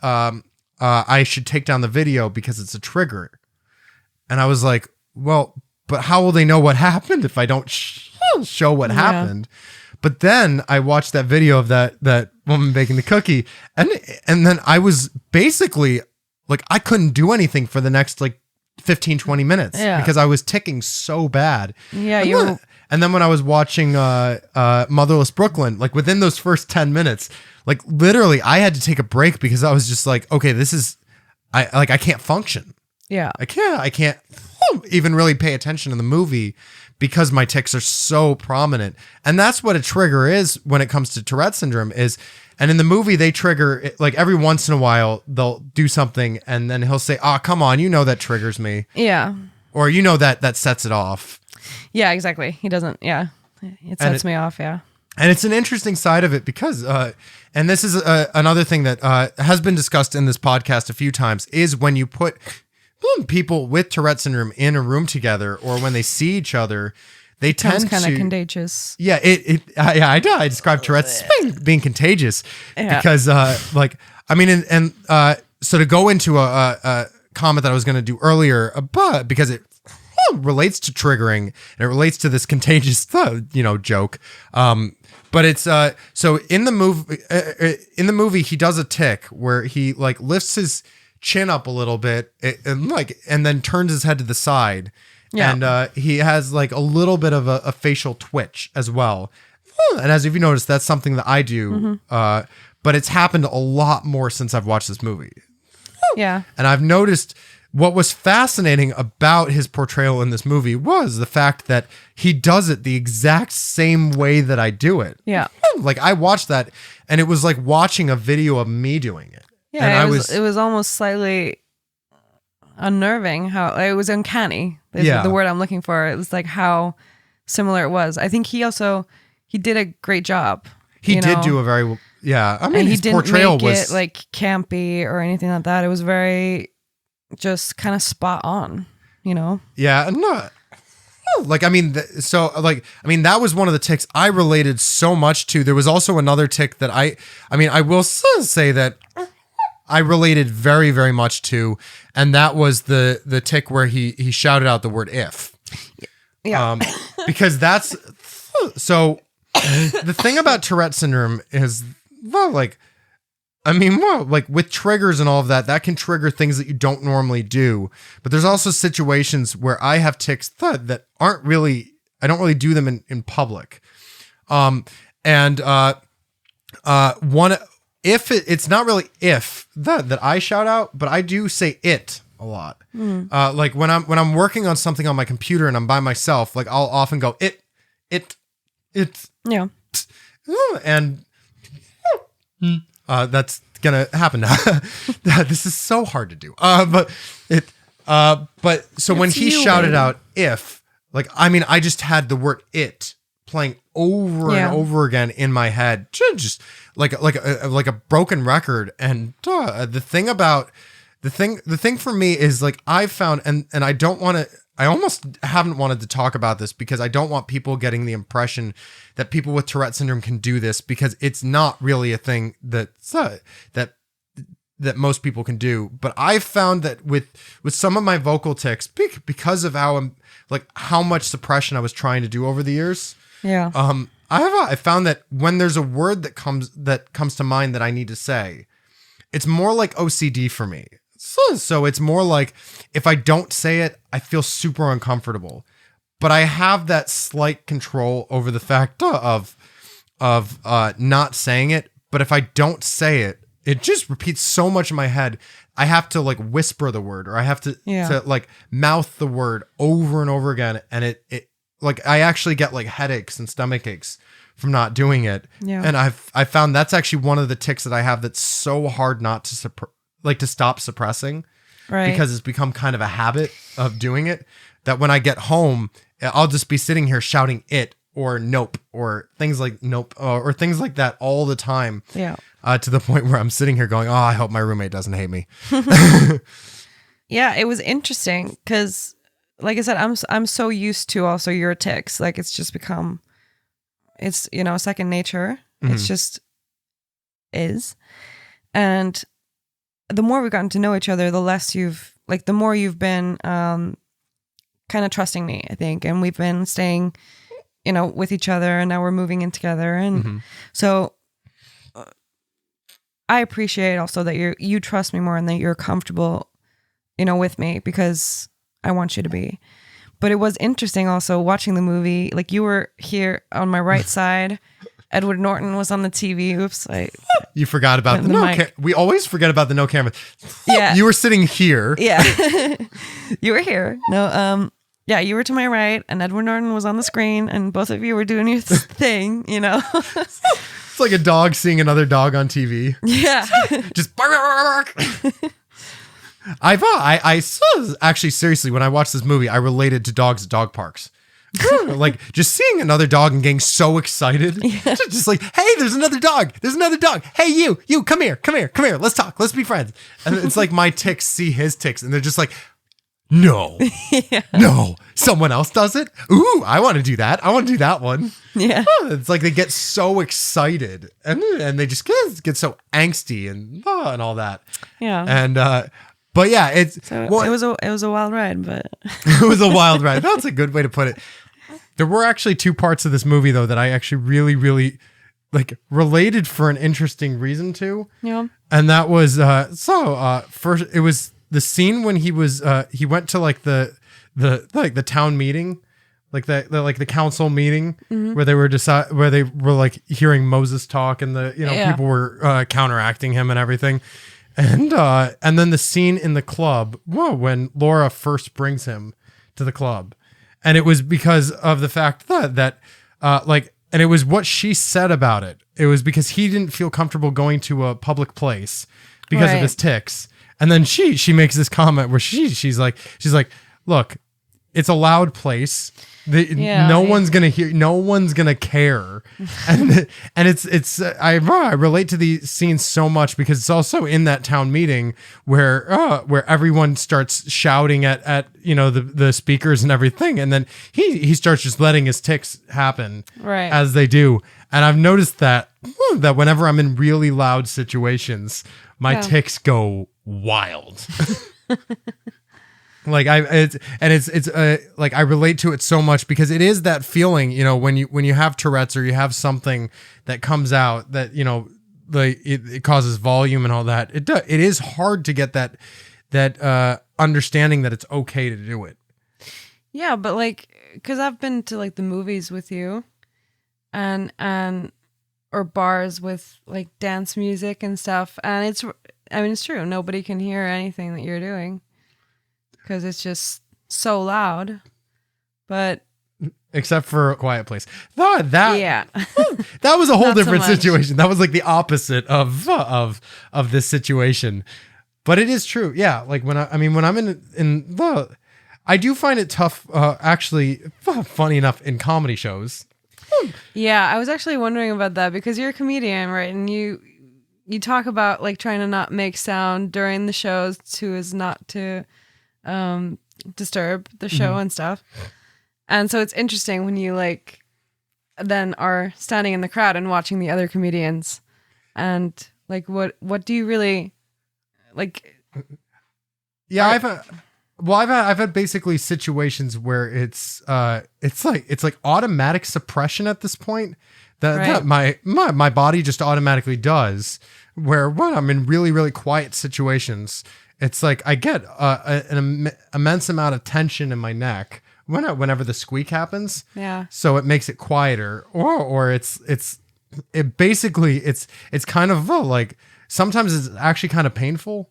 I should take down the video because it's a trigger, and I was like, well, but how will they know what happened if I don't show what happened? But then I watched that video of that woman baking the cookie, and then I was basically I couldn't do anything for the next 15-20 minutes because I was ticking so bad. Yeah, and then when I was watching Motherless Brooklyn, within those first 10 minutes, literally I had to take a break because I was just okay, this is I can't function. Yeah. I can't even really pay attention to the movie because my tics are so prominent. And that's what a trigger is when it comes to Tourette syndrome and in the movie they trigger every once in a while they'll do something and then he'll say, "Oh, come on, that triggers me." Yeah. Or that sets it off. Yeah, exactly. He doesn't, it sets me off, yeah. And it's an interesting side of it because, and this is another thing that has been discussed in this podcast a few times, is when you put people with Tourette syndrome in a room together, or when they see each other, they tend to kind of contagious. Yeah, I describe Tourette's being contagious because, so to go into a comment that I was going to do earlier, but because it relates to triggering and it relates to this contagious, joke. But it's so in the movie he does a tic where he lifts his chin up a little bit and then turns his head to the side. Yeah. And he has a little bit of a facial twitch as well. And as if you noticed, that's something that I do. But it's happened a lot more since I've watched this movie. Yeah. And I've noticed what was fascinating about his portrayal in this movie was the fact that he does it the exact same way that I do it. Yeah. I watched that and it was like watching a video of me doing it. Yeah, and it was almost slightly unnerving how it was uncanny. The word I'm looking for. It was how similar it was. I think he did a great job. He did do a very I mean, his portrayal was it campy or anything like that. It was very just kind of spot on. Yeah, no. like, I mean, that was one of the tics I related so much to. There was also another tic that I will say that I related very, very much to, and that was the tic where he shouted out the word "if." Yeah. Because that's so. The thing about Tourette syndrome is, like with triggers and all of that can trigger things that you don't normally do. But there's also situations where I have tics that aren't really, I don't really do them in public. It's not really if that I shout out, but I do say it a lot. Like when I'm working on something on my computer and I'm by myself, like I'll often go it. Yeah. And that's gonna happen now. This is so hard to do. But when he shouted out "if," like, I mean, I just had the word "it" playing over and over again in my head, just like a broken record. And the thing for me is, like, I've found, and I don't want to. I almost haven't wanted to talk about this because I don't want people getting the impression that people with Tourette syndrome can do this, because it's not really a thing that most people can do. But I've found that with some of my vocal tics, because of how much suppression I was trying to do over the years. Yeah. I found that when there's a word that comes to mind that I need to say, it's more like OCD for me. So it's more like, if I don't say it, I feel super uncomfortable. But I have that slight control over the fact of not saying it. But if I don't say it, it just repeats so much in my head. I have to, like, whisper the word, or I have to like mouth the word over and over again. And it like, I actually get like headaches and stomach aches from not doing it. Yeah. And I found that's actually one of the tics that I have that's so hard not to to stop suppressing, right? Because it's become kind of a habit of doing it, that when I get home, I'll just be sitting here shouting "it" or "nope" or things like "nope" or things like that all the time. Yeah. To the point where I'm sitting here going, "Oh, I hope my roommate doesn't hate me." Yeah, it was interesting because, like I said, I'm so used to also your tics. Like, it's just become, it's, second nature. Mm-hmm. It's just is. And the more we've gotten to know each other, the more you've been kind of trusting me, I think. And we've been staying, with each other, and now we're moving in together. And so I appreciate also that you trust me more and that you're comfortable, with me, because I want you to be. But it was interesting also watching the movie. Like, you were here on my right side. Edward Norton was on the TV. Oops. You forgot about the mic. We always forget about the no camera. Yeah. You were sitting here. Yeah. You were here. No, yeah, you were to my right, and Edward Norton was on the screen, and both of you were doing your thing, It's like a dog seeing another dog on TV. Yeah. Just bark. I actually, seriously, when I watched this movie, I related to dogs at dog parks. Like, just seeing another dog and getting so excited. Yeah. Just like, hey, there's another dog. Hey, you, come here. Let's talk. Let's be friends. And it's like my tics see his tics, and they're just like, no, no, someone else does it. Ooh, I want to do that. I want to do that one. Yeah. It's like they get so excited and they just get so angsty and all that. Yeah. And, but yeah, it was a wild ride, but it was a wild ride. That's a good way to put it. There were actually two parts of this movie, though, that I actually really, really related for an interesting reason to. Yeah. And that was first it was the scene when he went to the town meeting, the council meeting, where they were hearing Moses talk, and people were counteracting him and everything. And then the scene in the club, when Laura first brings him to the club, and it was because of the fact that and it was what she said about it. It was because he didn't feel comfortable going to a public place because of his tics. And then she makes this comment where she's like, look, it's a loud place. No one's gonna hear. No one's gonna care, and it's. I relate to these scenes so much because it's also in that town meeting where everyone starts shouting at the speakers and everything, and then he starts just letting his tics happen as they do, and I've noticed that whenever I'm in really loud situations, my tics go wild. Like I relate to it so much because it is that feeling, when you have Tourette's or you have something that comes out that, it causes volume and all that. It is hard to get that understanding that it's okay to do it. Yeah. But cause I've been to the movies with you and or bars with dance music and stuff. And it's true. Nobody can hear anything that you're doing. Because it's just so loud, but except for a quiet place. That was a whole Not different so much. situation. That was the opposite of this situation. But it is true. Yeah, when I'm in the, I do find it tough. Actually, funny enough, in comedy shows. Yeah, I was actually wondering about that because you're a comedian, right? And you talk about trying to not make sound during the shows as not to disturb the show and stuff. And so it's interesting when you then are standing in the crowd and watching the other comedians and what do you really Yeah, I've had basically situations where it's automatic suppression at this point that my body just automatically does, where when I'm in really, really quiet situations, it's I get an immense amount of tension in my neck whenever the squeak happens. Yeah. So it makes it quieter, or it's basically kind of sometimes it's actually kind of painful,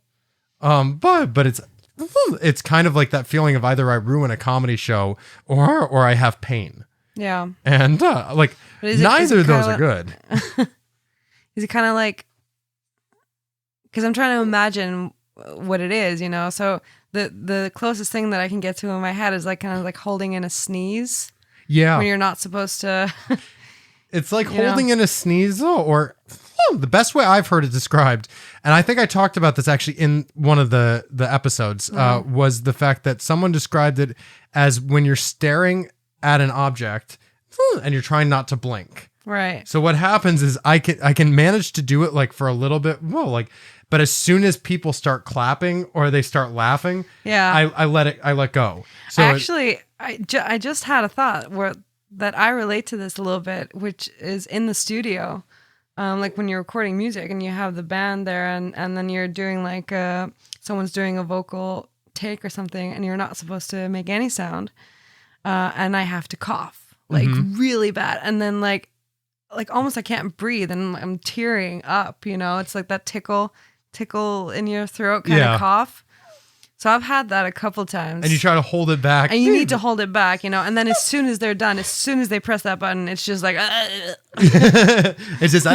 but it's kind of that feeling of either I ruin a comedy show or I have pain. Yeah. And neither of those are good. Is it kind of because I'm trying to imagine what it is, so the closest thing that I can get to in my head is kind of holding in a sneeze when you're not supposed to. It's holding in a sneeze, or the best way I've heard it described, and I think I talked about this actually in one of the episodes, was the fact that someone described it as when you're staring at an object and you're trying not to blink. Right. So what happens is I can manage to do it for a little bit, but as soon as people start clapping or they start laughing, I let go. So actually, I just had a thought that I relate to this a little bit, which is in the studio, when you're recording music and you have the band there, and then you're doing someone's doing a vocal take or something, and you're not supposed to make any sound, and I have to cough really bad, and then almost I can't breathe, and I'm tearing up. It's that tickle in your throat kind of cough. So I've had that a couple times. And you try to hold it back. And you need to hold it back, and then as soon as they're done, as soon as they press that button, it's just it's just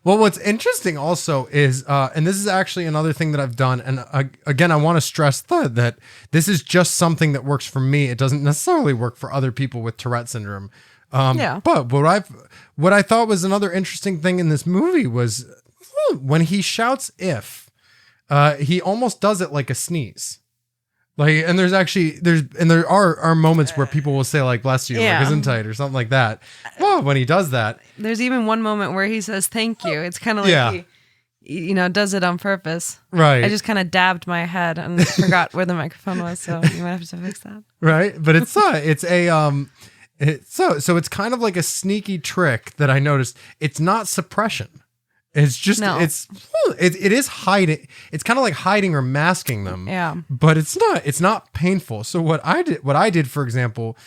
Well, what's interesting also is, and this is actually another thing that I've done, and again, I want to stress that this is just something that works for me. It doesn't necessarily work for other people with Tourette syndrome. But what I thought was another interesting thing in this movie was when he shouts "if," he almost does it like a sneeze. And there are moments where people will say "bless you," "gesundheit" or something like that. Well, when he does that, there's even one moment where he says "thank you." It's kind of he does it on purpose. Right. I just kind of dabbed my head and forgot where the microphone was, so you might have to fix that. Right, but it's it's kind of like a sneaky trick that I noticed. It's not suppression. It's just it is hiding. It's kind of like hiding or masking them. Yeah. But it's not painful. So what I did, for example,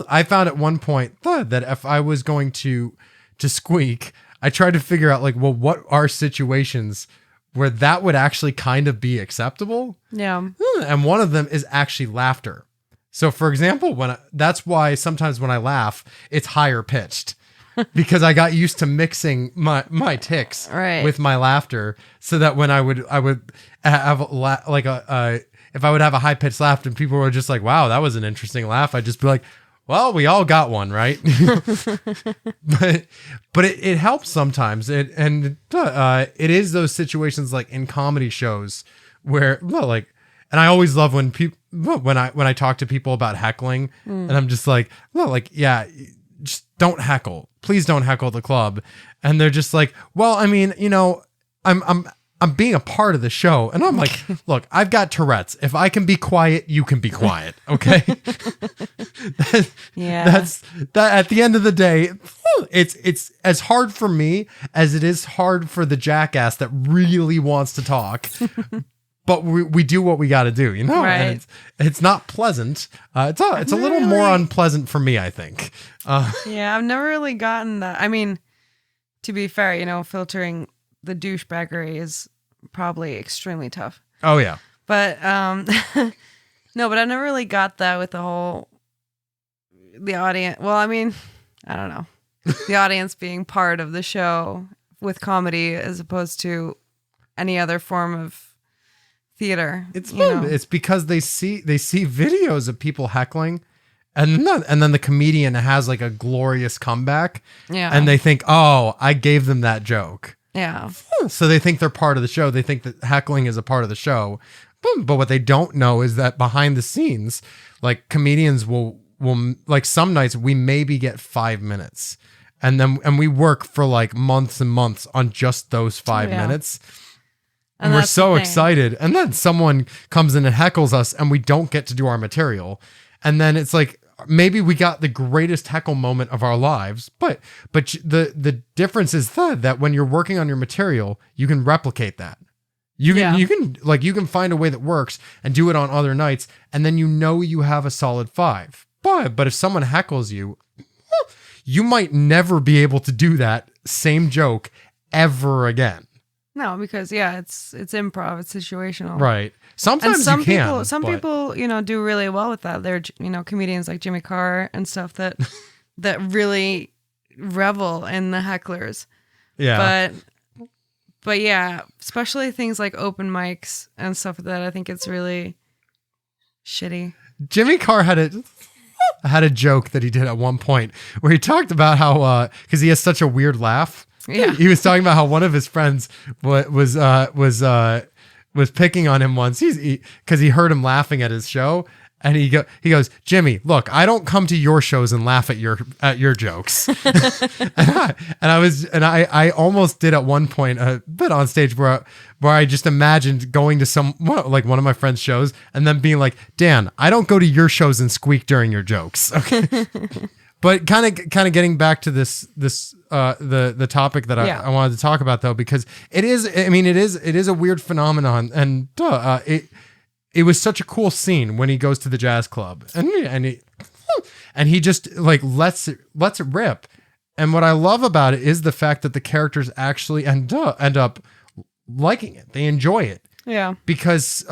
I found at one point that if I was going to squeak, I tried to figure out what are situations where that would actually kind of be acceptable. Yeah. And one of them is actually laughter. So for example, that's why sometimes when I laugh, it's higher pitched. Because I got used to mixing my tics with my laughter, so that when I would have if if I would have a high pitched laugh and people were just like, wow, that was an interesting laugh, I'd just be like, well, we all got one, right? but it helps sometimes. It is those situations like in comedy shows where, well, like, and I always love when people, when I talk to people about heckling, and I'm just like, well, like, yeah, just don't heckle. Please don't heckle the club. And they're just like, well, I mean, you know, I'm being a part of the show. And I'm like, look, I've got Tourette's. If I can be quiet, you can be quiet. Okay. That's that at the end of the day, it's as hard for me as it is hard for the jackass that really wants to talk. But we do what we got to do, you know, right. And it's not pleasant. It's a little more unpleasant for me, I think. Yeah, I've never really gotten that. I mean, to be fair, you know, filtering the douchebaggery is probably extremely tough. Oh yeah. But no, but I never really got that with the audience. Well, I mean, I don't know. The audience being part of the show with comedy as opposed to any other form of theater. It's because they see videos of people heckling. And then the comedian has like a glorious comeback. Yeah. And they think, oh, I gave them that joke. Yeah. So they think they're part of the show. They think that heckling is a part of the show. But what they don't know is that behind the scenes, like comedians will like some nights we maybe get 5 minutes. And we work for like months and months on just those 5 minutes. And we're so excited. And then someone comes in and heckles us and we don't get to do our material. And then it's like, maybe we got the greatest heckle moment of our lives, but the difference is that when you're working on your material, you can replicate that. You can find a way that works and do it on other nights, and then you have a solid 5. But if someone heckles you, you might never be able to do that same joke ever again. No, because it's improv, it's situational. Right. Sometimes some you can. People, some people, you know, do really well with that. They're, you know, comedians like Jimmy Carr and stuff that really revel in the hecklers. Yeah. But yeah, especially things like open mics and stuff like that. I think it's really shitty. Jimmy Carr had a joke that he did at one point where he talked about how because he has such a weird laugh. Yeah. He was talking about how one of his friends was picking on him once because he heard him laughing at his show, and he goes, Jimmy, look, I don't come to your shows and laugh at your jokes. and I almost did at one point a bit on stage where I just imagined going to like one of my friends' shows and then being like, Dan, I don't go to your shows and squeak during your jokes. Okay. But kind of getting back to the topic that I wanted to talk about though, because it is a weird phenomenon, and it was such a cool scene when he goes to the jazz club and he just like lets it rip. And what I love about it is the fact that the characters actually end up liking it. They enjoy it. Yeah. Because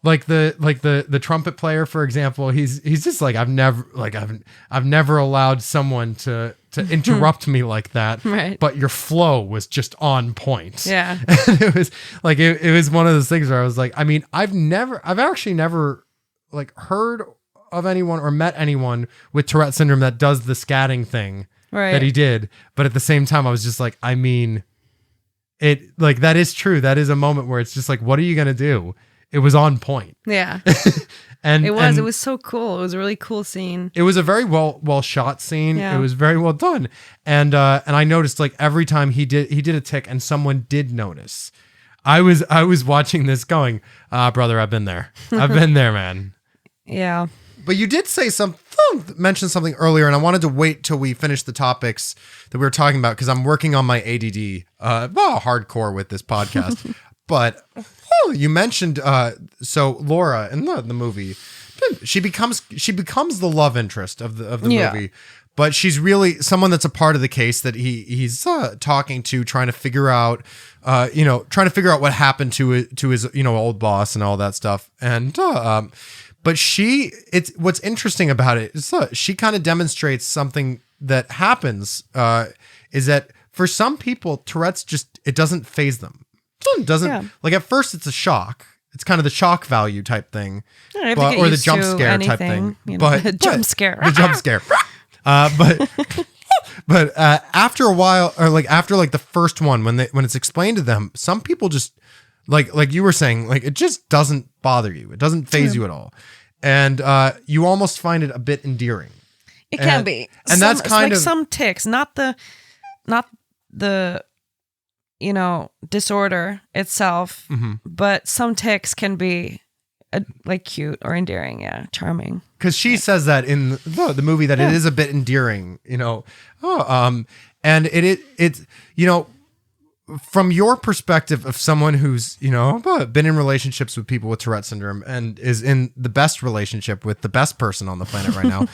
like the trumpet player, for example, he's just like, I've never allowed someone to interrupt me like that. Right. But your flow was just on point. Yeah. And it was like it was one of those things where I was like, I mean, I've actually never like heard of anyone or met anyone with Tourette syndrome that does the scatting thing that he did. But at the same time, I was just like, I mean, it like that is true. That is a moment where it's just like, what are you gonna do? It was on point. Yeah. It was so cool. It was a really cool scene. It was a very well shot scene. Yeah. It was very well done. And I noticed like every time he did a tic and someone did notice, I was watching this going, brother, I've been there. I've been there, man. Yeah. But you did say mention something earlier, and I wanted to wait till we finished the topics that we were talking about because I'm working on my ADD hardcore with this podcast. But you mentioned so Laura in the movie, she becomes the love interest of the movie, but she's really someone that's a part of the case that he's talking to, trying to figure out what happened to his old boss and all that stuff. And but what's interesting about it is she kind of demonstrates something that happens is that for some people Tourette's it doesn't faze them. Like at first it's a shock. it's kind of the shock value type thing, Yeah, you have to get or the used jump to scare type anything, thing. you know, But the jump scare. the jump scare. But after a while, or like after like the first one, when it's explained to them, some people just like you were saying, like it just doesn't bother you. It doesn't faze you at all, and you almost find it a bit endearing. It can be, and that's kind of some tics, not the disorder itself, but some tics can be like cute or endearing, charming. Because she says that in the movie that it is a bit endearing, and it's from your perspective of someone who's been in relationships with people with Tourette syndrome and is in the best relationship with the best person on the planet right now.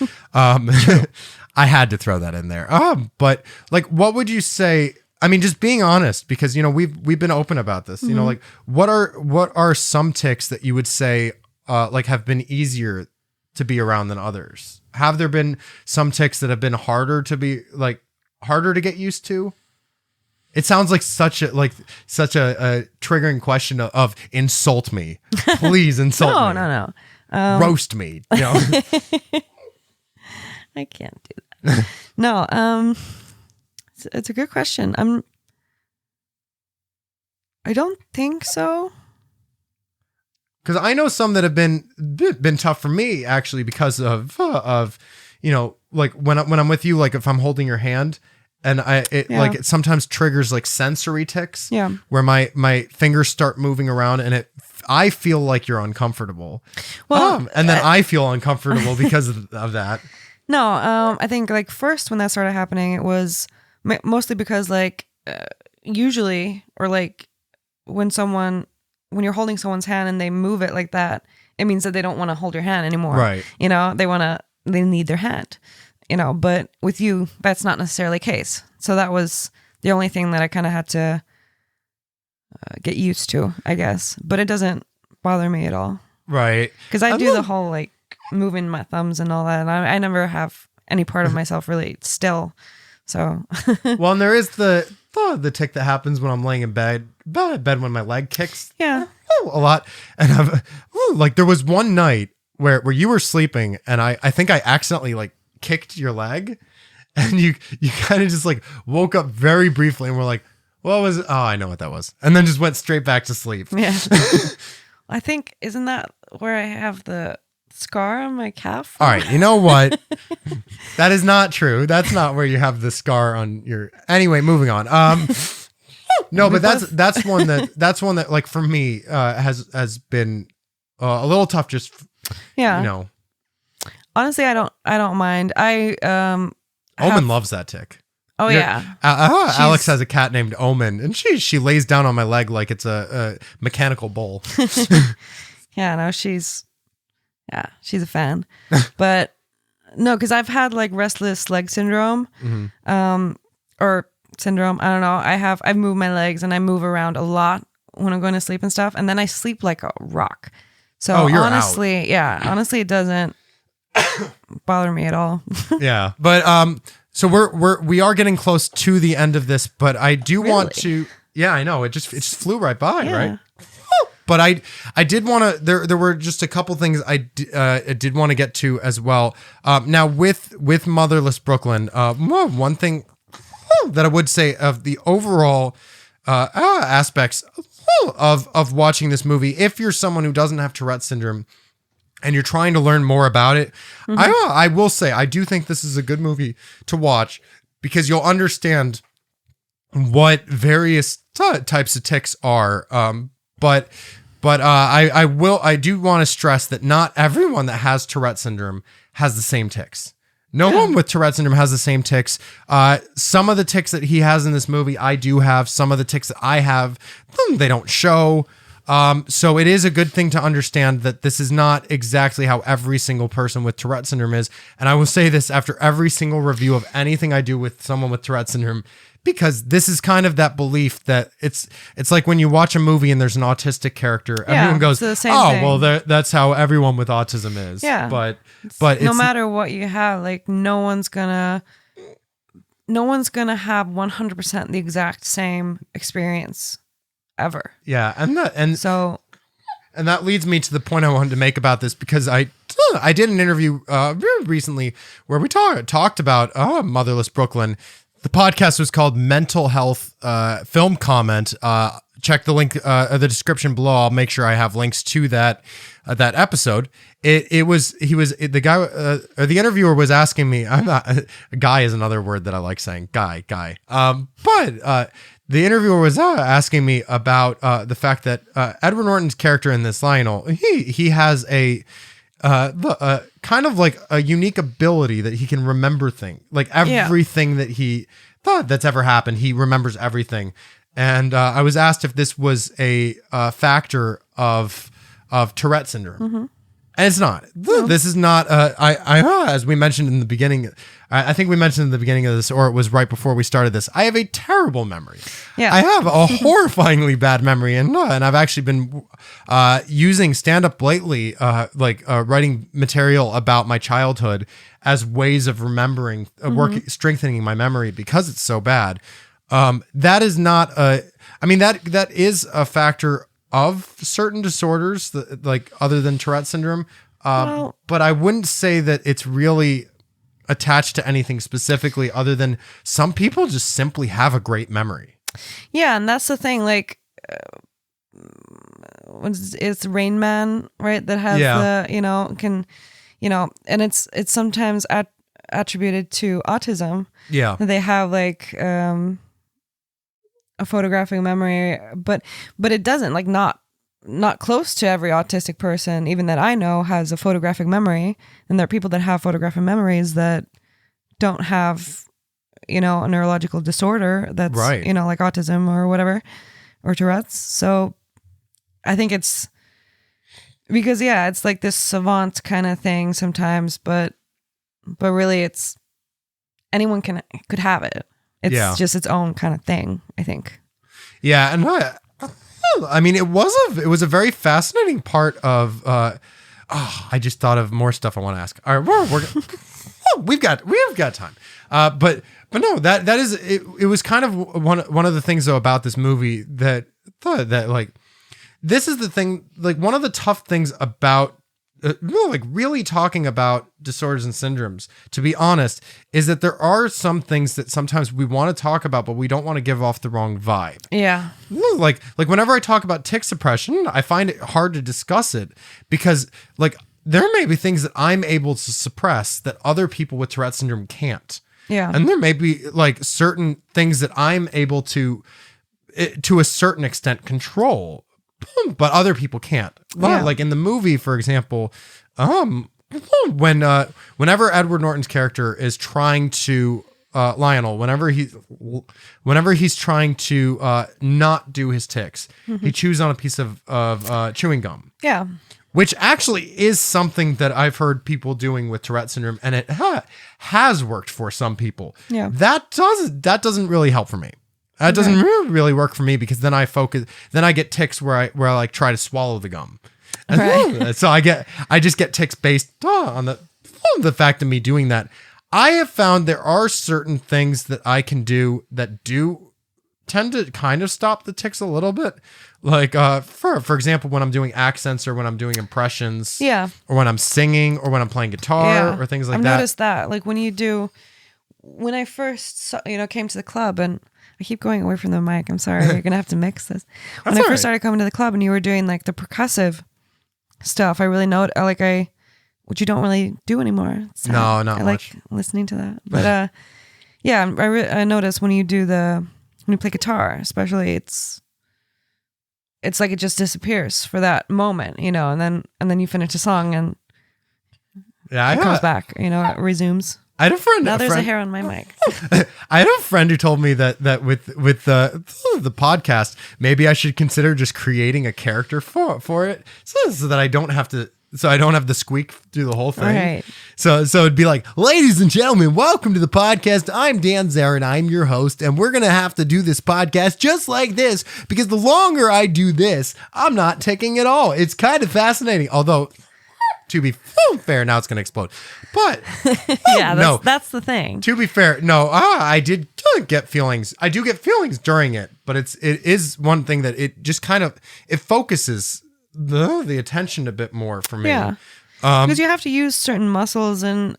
I had to throw that in there. But like, what would you say? I mean, just being honest, because we've been open about this. Like what are some tics that you would say like have been easier to be around than others? Have there been some tics that have been harder to get used to? It sounds like such a triggering question of insult me, please insult me. No. Roast me. I can't do that. No. It's a good question. I don't think so. Because I know some that have been tough for me actually because of like when I'm with you, like if I'm holding your hand and like it sometimes triggers like sensory tics where my fingers start moving around and I feel like you're uncomfortable. Well, and then I feel uncomfortable because of that. No, I think like first when that started happening, it was mostly because like usually or like when you're holding someone's hand and they move it like that, it means that they don't want to hold your hand anymore. Right. They need their hand, but with you, that's not necessarily the case. So that was the only thing that I kind of had to get used to, I guess. But it doesn't bother me at all. Right. Because I do the whole like moving my thumbs and all that. And I never have any part of myself really still. So. Well, and there is the tic that happens when I'm laying in bed when my leg kicks. Yeah. A lot. And like there was one night where you were sleeping and I think I accidentally like kicked your leg and you kind of just like woke up very briefly and were like, what was it? Oh, I know what that was. And then just went straight back to sleep. Yeah. I think, isn't that where I have the scar on my calf? All right. You know what? That is not true. That's not where you have the scar on your, anyway, moving on. No, but that's one that like for me, has been a little tough. Just, honestly, I don't mind. Omen loves that tic. Oh yeah. Alex has a cat named Omen, and she lays down on my leg like it's a mechanical bull. Yeah, no, she's a fan. But no, because I've had like restless leg syndrome, or syndrome. I don't know. I've moved my legs and I move around a lot when I'm going to sleep and stuff, and then I sleep like a rock. So honestly, it doesn't bother me at all. Yeah, but so we are getting close to the end of this, but I do want to. Yeah, I know it just flew right by, right? But I did want to. There were just a couple things I did want to get to as well. Now with Motherless Brooklyn, one thing that I would say of the overall aspects of watching this movie, if you're someone who doesn't have Tourette syndrome and you're trying to learn more about it, I will say I do think this is a good movie to watch because you'll understand what various types of tics are. But I do want to stress that not everyone that has Tourette syndrome has the same tics. No one with Tourette syndrome has the same tics. Some of the tics that he has in this movie, I do have. Some of the tics that I have, they don't show. So it is a good thing to understand that this is not exactly how every single person with Tourette syndrome is. And I will say this after every single review of anything I do with someone with Tourette syndrome, because this is kind of that belief that it's like when you watch a movie and there's an autistic character, everyone goes, "Oh, thing. Well, that's how everyone with autism is." Yeah, but no matter what you have, like no one's gonna have 100% the exact same experience ever. Yeah, and And that leads me to the point I wanted to make about this, because I did an interview very recently where we talked about Motherless Brooklyn. The podcast was called Mental Health Film Comment. Check the link, the description below. I'll make sure I have links to that episode. The interviewer was asking me. I'm not, guy is another word that I like saying. Guy. But the interviewer was asking me about the fact that Edward Norton's character in this, Lionel, he has a kind of like a unique ability that he can remember things, like everything that he thought that's ever happened. He remembers everything. And I was asked if this was a factor of Tourette syndrome. Mm-hmm. And it's not. No. This is not. As we mentioned in the beginning, I think we mentioned in the beginning of this, or it was right before we started this. I have a terrible memory. Yeah, I have a horrifyingly bad memory, and I've actually been using stand-up lately, writing material about my childhood as ways of remembering, strengthening my memory because it's so bad. That is not a. I mean, that is a factor of certain disorders, that, like other than Tourette syndrome, but I wouldn't say that it's really attached to anything specifically, other than some people just simply have a great memory. Yeah, and that's the thing. Like, it's Rain Man, right? That has and it's sometimes attributed to autism. Yeah, they have like a photographic memory, but it doesn't, like, not close to every autistic person, even that I know, has a photographic memory. And there are people that have photographic memories that don't have, a neurological disorder that's, right, like autism or whatever, or Tourette's. So I think it's because, it's like this savant kind of thing sometimes, but really it's anyone could have it. It's just its own kind of thing, I think. Yeah, and I mean, it was a very fascinating part of. I just thought of more stuff I want to ask. All right, we've got time. But no, that is it. It was kind of one of the things though about this movie that like, this is the thing. Like, one of the tough things about. Really talking about disorders and syndromes, to be honest, is that there are some things that sometimes we want to talk about, but we don't want to give off the wrong vibe. Yeah. Like whenever I talk about tic suppression, I find it hard to discuss it because, like, there may be things that I'm able to suppress that other people with Tourette syndrome can't. Yeah. And there may be like certain things that I'm able to a certain extent, control, but other people can't. Yeah. Like in the movie, for example, whenever Edward Norton's character is trying to Lionel, whenever he's trying to not do his tics, he chews on a piece of chewing gum. Yeah. Which actually is something that I've heard people doing with Tourette syndrome, and it has worked for some people. Yeah. That doesn't really help for me. That doesn't really work for me, because then I get tics where I like try to swallow the gum. Right. So I just get tics based on the fact of me doing that. I have found there are certain things that I can do that do tend to kind of stop the tics a little bit. Like, for example, when I'm doing accents or when I'm doing impressions, or when I'm singing or when I'm playing guitar or things like that. I've noticed that, like when I first came to the club, and I keep going away from the mic. I'm sorry. You're gonna have to mix this. When I first started coming to the club and you were doing like the percussive stuff, I really know which you don't really do anymore. So no, not much. I like listening to that. But I noticed when you play guitar, especially, it's like it just disappears for that moment, and then you finish a song and it comes back, it resumes. I had a friend. Now there's a hair on my mic. I had a friend who told me that with the podcast, maybe I should consider just creating a character for it, so that I don't have to squeak through the whole thing. Right. So it'd be like, ladies and gentlemen, welcome to the podcast. I'm Dan Zerin. I'm your host, and we're gonna have to do this podcast just like this, because the longer I do this, I'm not ticking at all. It's kind of fascinating, although, to be fair, now it's going to explode. But that's the thing. To be fair, no, I did get feelings. I do get feelings during it, but it is one thing that it just kind of, it focuses the attention a bit more for me. Yeah. Because you have to use certain muscles and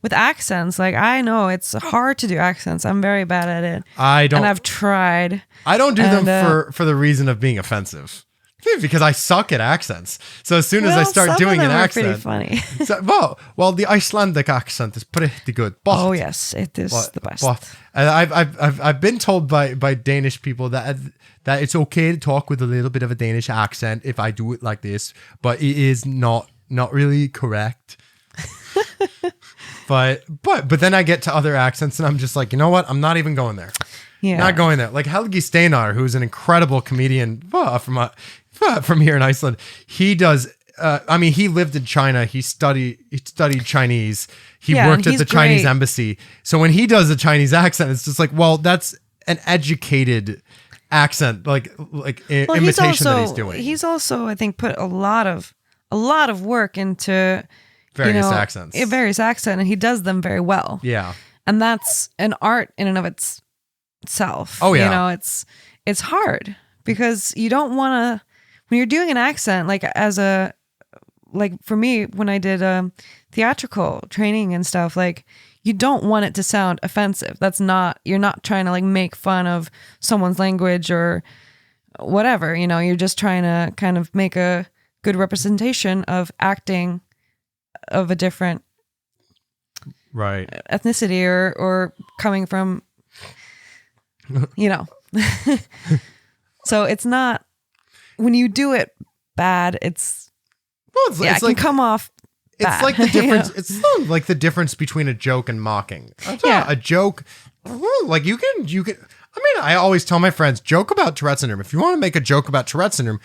with accents, like I know it's hard to do accents. I'm very bad at it. And I've tried. I don't do them for the reason of being offensive. Because I suck at accents. So as soon as I start doing an accent, pretty funny. well, the Icelandic accent is pretty good. But, yes, it is the best. But I've been told by Danish people that it's okay to talk with a little bit of a Danish accent if I do it like this, but it is not really correct. but then I get to other accents and I'm just like, you know what? I'm not even going there. Yeah. Not going there. Like Helgi Steinar, who's an incredible comedian from here in Iceland. He does. He lived in China. He studied Chinese. He worked at the Chinese embassy. So when he does a Chinese accent, it's just like, well, that's an educated accent, imitation that he's doing. He's also, I think, put a lot of work into various accents. Various accents, and he does them very well. Yeah, and that's an art in and of itself. Oh yeah, it's hard because you don't want to. When you're doing an accent, for me, when I did theatrical training and stuff, like you don't want it to sound offensive. You're not trying to make fun of someone's language or whatever, you're just trying to kind of make a good representation of acting of a different ethnicity or coming from, So it's not, when you do it bad, it can come off bad. It's like the difference. It's like the difference between a joke and mocking. A joke, like you can. I always tell my friends, joke about Tourette syndrome. If you want to make a joke about Tourette syndrome,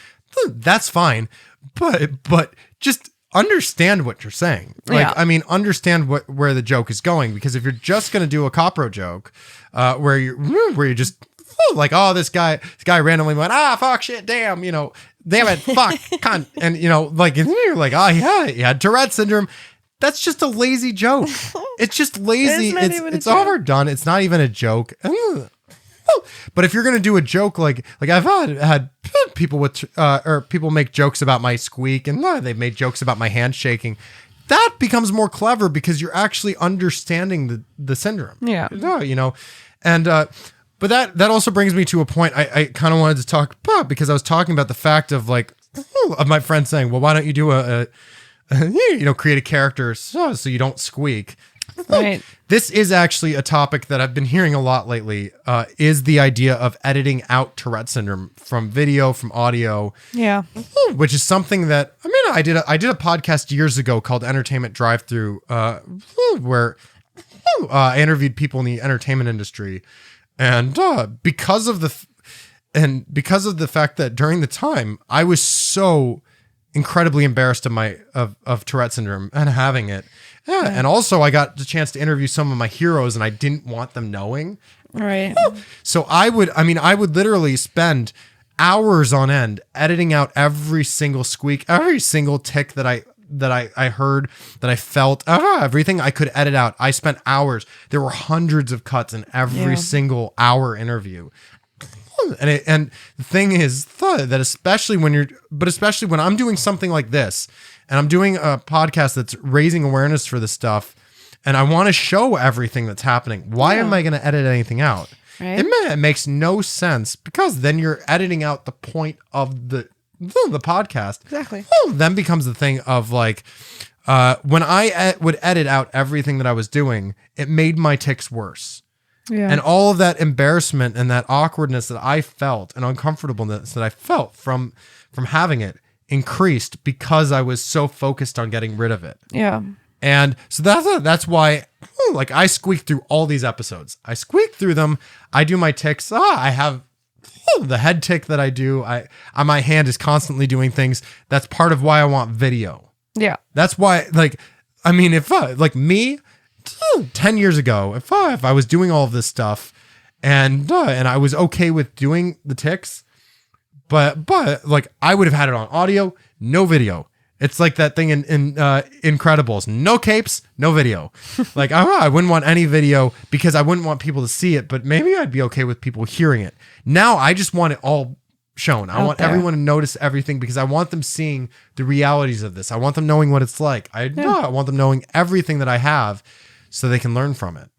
that's fine. But just understand what you're saying. Understand where the joke is going. Because if you're just going to do a Copro joke, where you're just this guy randomly went, fuck, shit, damn, damn it, fuck, cunt, and you're like, he had Tourette syndrome. That's just a lazy joke. It's just lazy. It's overdone. It's not even a joke. But if you're gonna do a joke like I've had people with or people make jokes about my squeak, and they've made jokes about my hand shaking. That becomes more clever because you're actually understanding the syndrome. Yeah. And but that also brings me to a point I kind of wanted to talk about, because I was talking about the fact of of my friend saying, well, why don't you do create a character so you don't squeak. Right. This is actually a topic that I've been hearing a lot lately, is the idea of editing out Tourette syndrome from video, from audio. Yeah. Which is something that, I did a podcast years ago called Entertainment Drive-Thru, where I interviewed people in the entertainment industry. And because of the fact that during the time I was so incredibly embarrassed of Tourette syndrome and having it, and also I got the chance to interview some of my heroes, and I didn't want them knowing. Right. So I would literally spend hours on end editing out every single squeak, every single tick that I heard, that I felt, everything I could edit out. I spent hours. There were hundreds of cuts in every single hour interview. And the thing is that especially when I'm doing something like this, and I'm doing a podcast that's raising awareness for this stuff, and I want to show everything that's happening, why am I going to edit anything out? Right. It makes no sense, because then you're editing out the point of the podcast. Exactly. Then becomes the thing of when I would edit out everything that I was doing, it made my tics worse. Yeah. And all of that embarrassment and that awkwardness that I felt and uncomfortableness that I felt from having it increased because I was so focused on getting rid of it. Yeah. And so that's why I squeak through all these episodes. I squeak through them. I do my tics. I have the head tick that I do. My hand is constantly doing things. That's part of why I want video. Yeah. That's why, if me 10 years ago, if I was doing all of this stuff and I was okay with doing the tics, but I would have had it on audio, no video. It's like that thing in Incredibles, no capes, no video. I wouldn't want any video because I wouldn't want people to see it, but maybe I'd be okay with people hearing it. Now I just want it all shown. I want everyone to notice everything because I want them seeing the realities of this. I want them knowing what it's like. I want them knowing everything that I have so they can learn from it.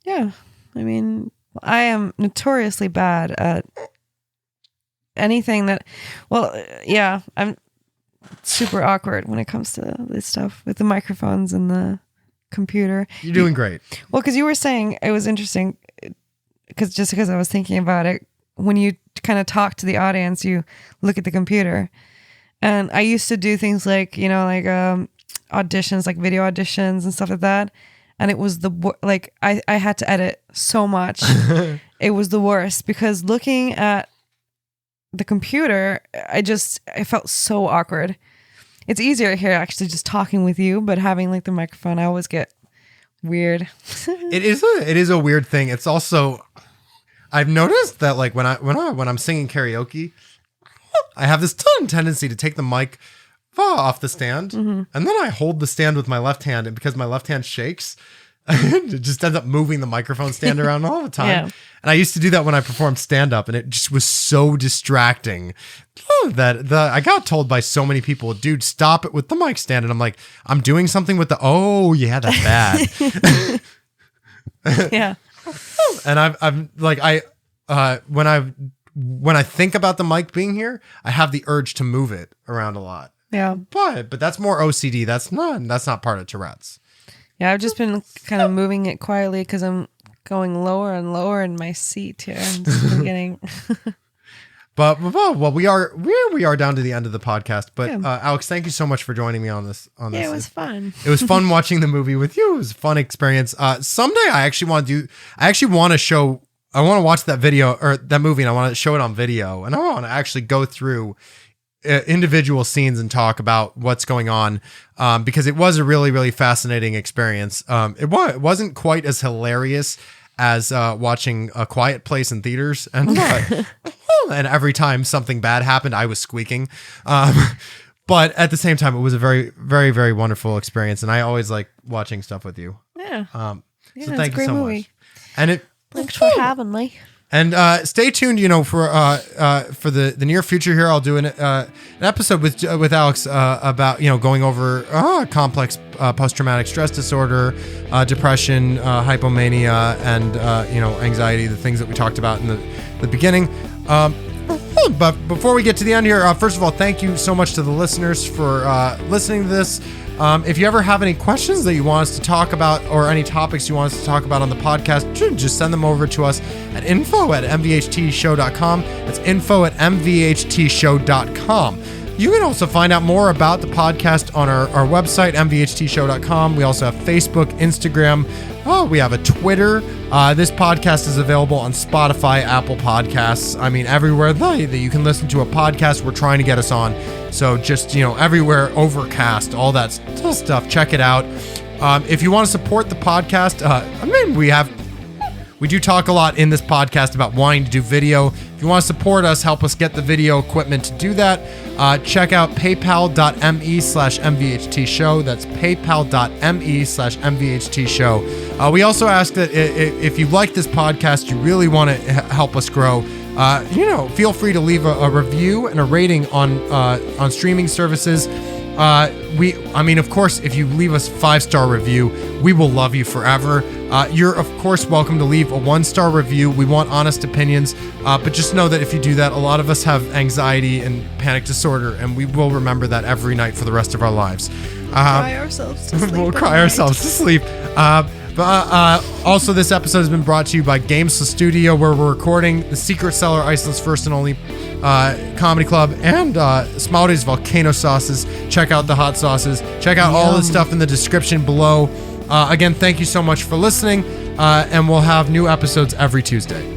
Yeah. I mean, I am notoriously bad at anything that, I'm super awkward when it comes to this stuff with the microphones and the computer. You're doing great. Well, because you were saying it was interesting because I was thinking about it. When you kind of talk to the audience, you look at the computer. And I used to do things like, auditions, like video auditions and stuff like that. And it was I had to edit so much. It was the worst because looking at the computer, I felt so awkward. It's easier here actually just talking with you, but having like the microphone, I always get weird. It is a weird thing. It's also, I've noticed that like when I'm singing karaoke, I have this tendency to take the mic off the stand, and then I hold the stand with my left hand, and because my left hand shakes, it just ends up moving the microphone stand around all the time. Yeah. And I used to do that when I performed stand-up, and it just was so distracting that I got told by so many people, dude, stop it with the mic stand. And I'm like, I'm doing something with that's bad. Yeah. And when I think about the mic being here, I have the urge to move it around a lot. Yeah. But that's more OCD. That's not part of Tourette's. Yeah, I've just been kind of moving it quietly because I'm going lower and lower in my seat here. I'm just getting. But we are down to the end of the podcast. But Alex, thank you so much for joining me on this. Yeah, it was fun. It was fun watching the movie with you. It was a fun experience. Someday I want to watch that video or that movie, and I want to show it on video, and I want to actually go through individual scenes and talk about what's going on, because it was a really, really fascinating experience. It wasn't quite as hilarious as watching A Quiet Place in theaters, and every time something bad happened, I was squeaking. But at the same time, it was a very, very, very wonderful experience, and I always like watching stuff with you. Yeah. So thank you so much. And thanks for having me. And stay tuned, for the near future here. I'll do an episode with Alex about going over complex post-traumatic stress disorder, depression, hypomania, and anxiety, the things that we talked about in the beginning. But before we get to the end here, first of all, thank you so much to the listeners for listening to this. If you ever have any questions that you want us to talk about or any topics you want us to talk about on the podcast, just send them over to us at info@mvhtshow.com. That's info@mvhtshow.com. You can also find out more about the podcast on our website, mvhtshow.com. We also have Facebook, Instagram. We have a Twitter. This podcast is available on Spotify, Apple Podcasts. I mean, everywhere that you can listen to a podcast, we're trying to get us on. So just, everywhere, Overcast, all that stuff. Check it out. If you want to support the podcast, we do talk a lot in this podcast about wanting to do video. If you want to support us, help us get the video equipment to do that, check out paypal.me/mvhtshow. That's paypal.me/mvhtshow. We also ask that if you like this podcast, you really want to help us grow, feel free to leave a review and a rating on streaming services. Of course, if you leave us a 5-star review, we will love you forever. You're, of course, welcome to leave a 1-star review. We want honest opinions, but just know that if you do that, a lot of us have anxiety and panic disorder, and we will remember that every night for the rest of our lives. Cry ourselves to sleep. We'll cry ourselves to sleep. Also, this episode has been brought to you by Gamesless Studio, where we're recording The Secret Cellar, Iceland's first and only comedy club, and Smaudy's volcano sauces. Check out the hot sauces. Check out all the stuff in the description below. Again, thank you so much for listening, and we'll have new episodes every Tuesday.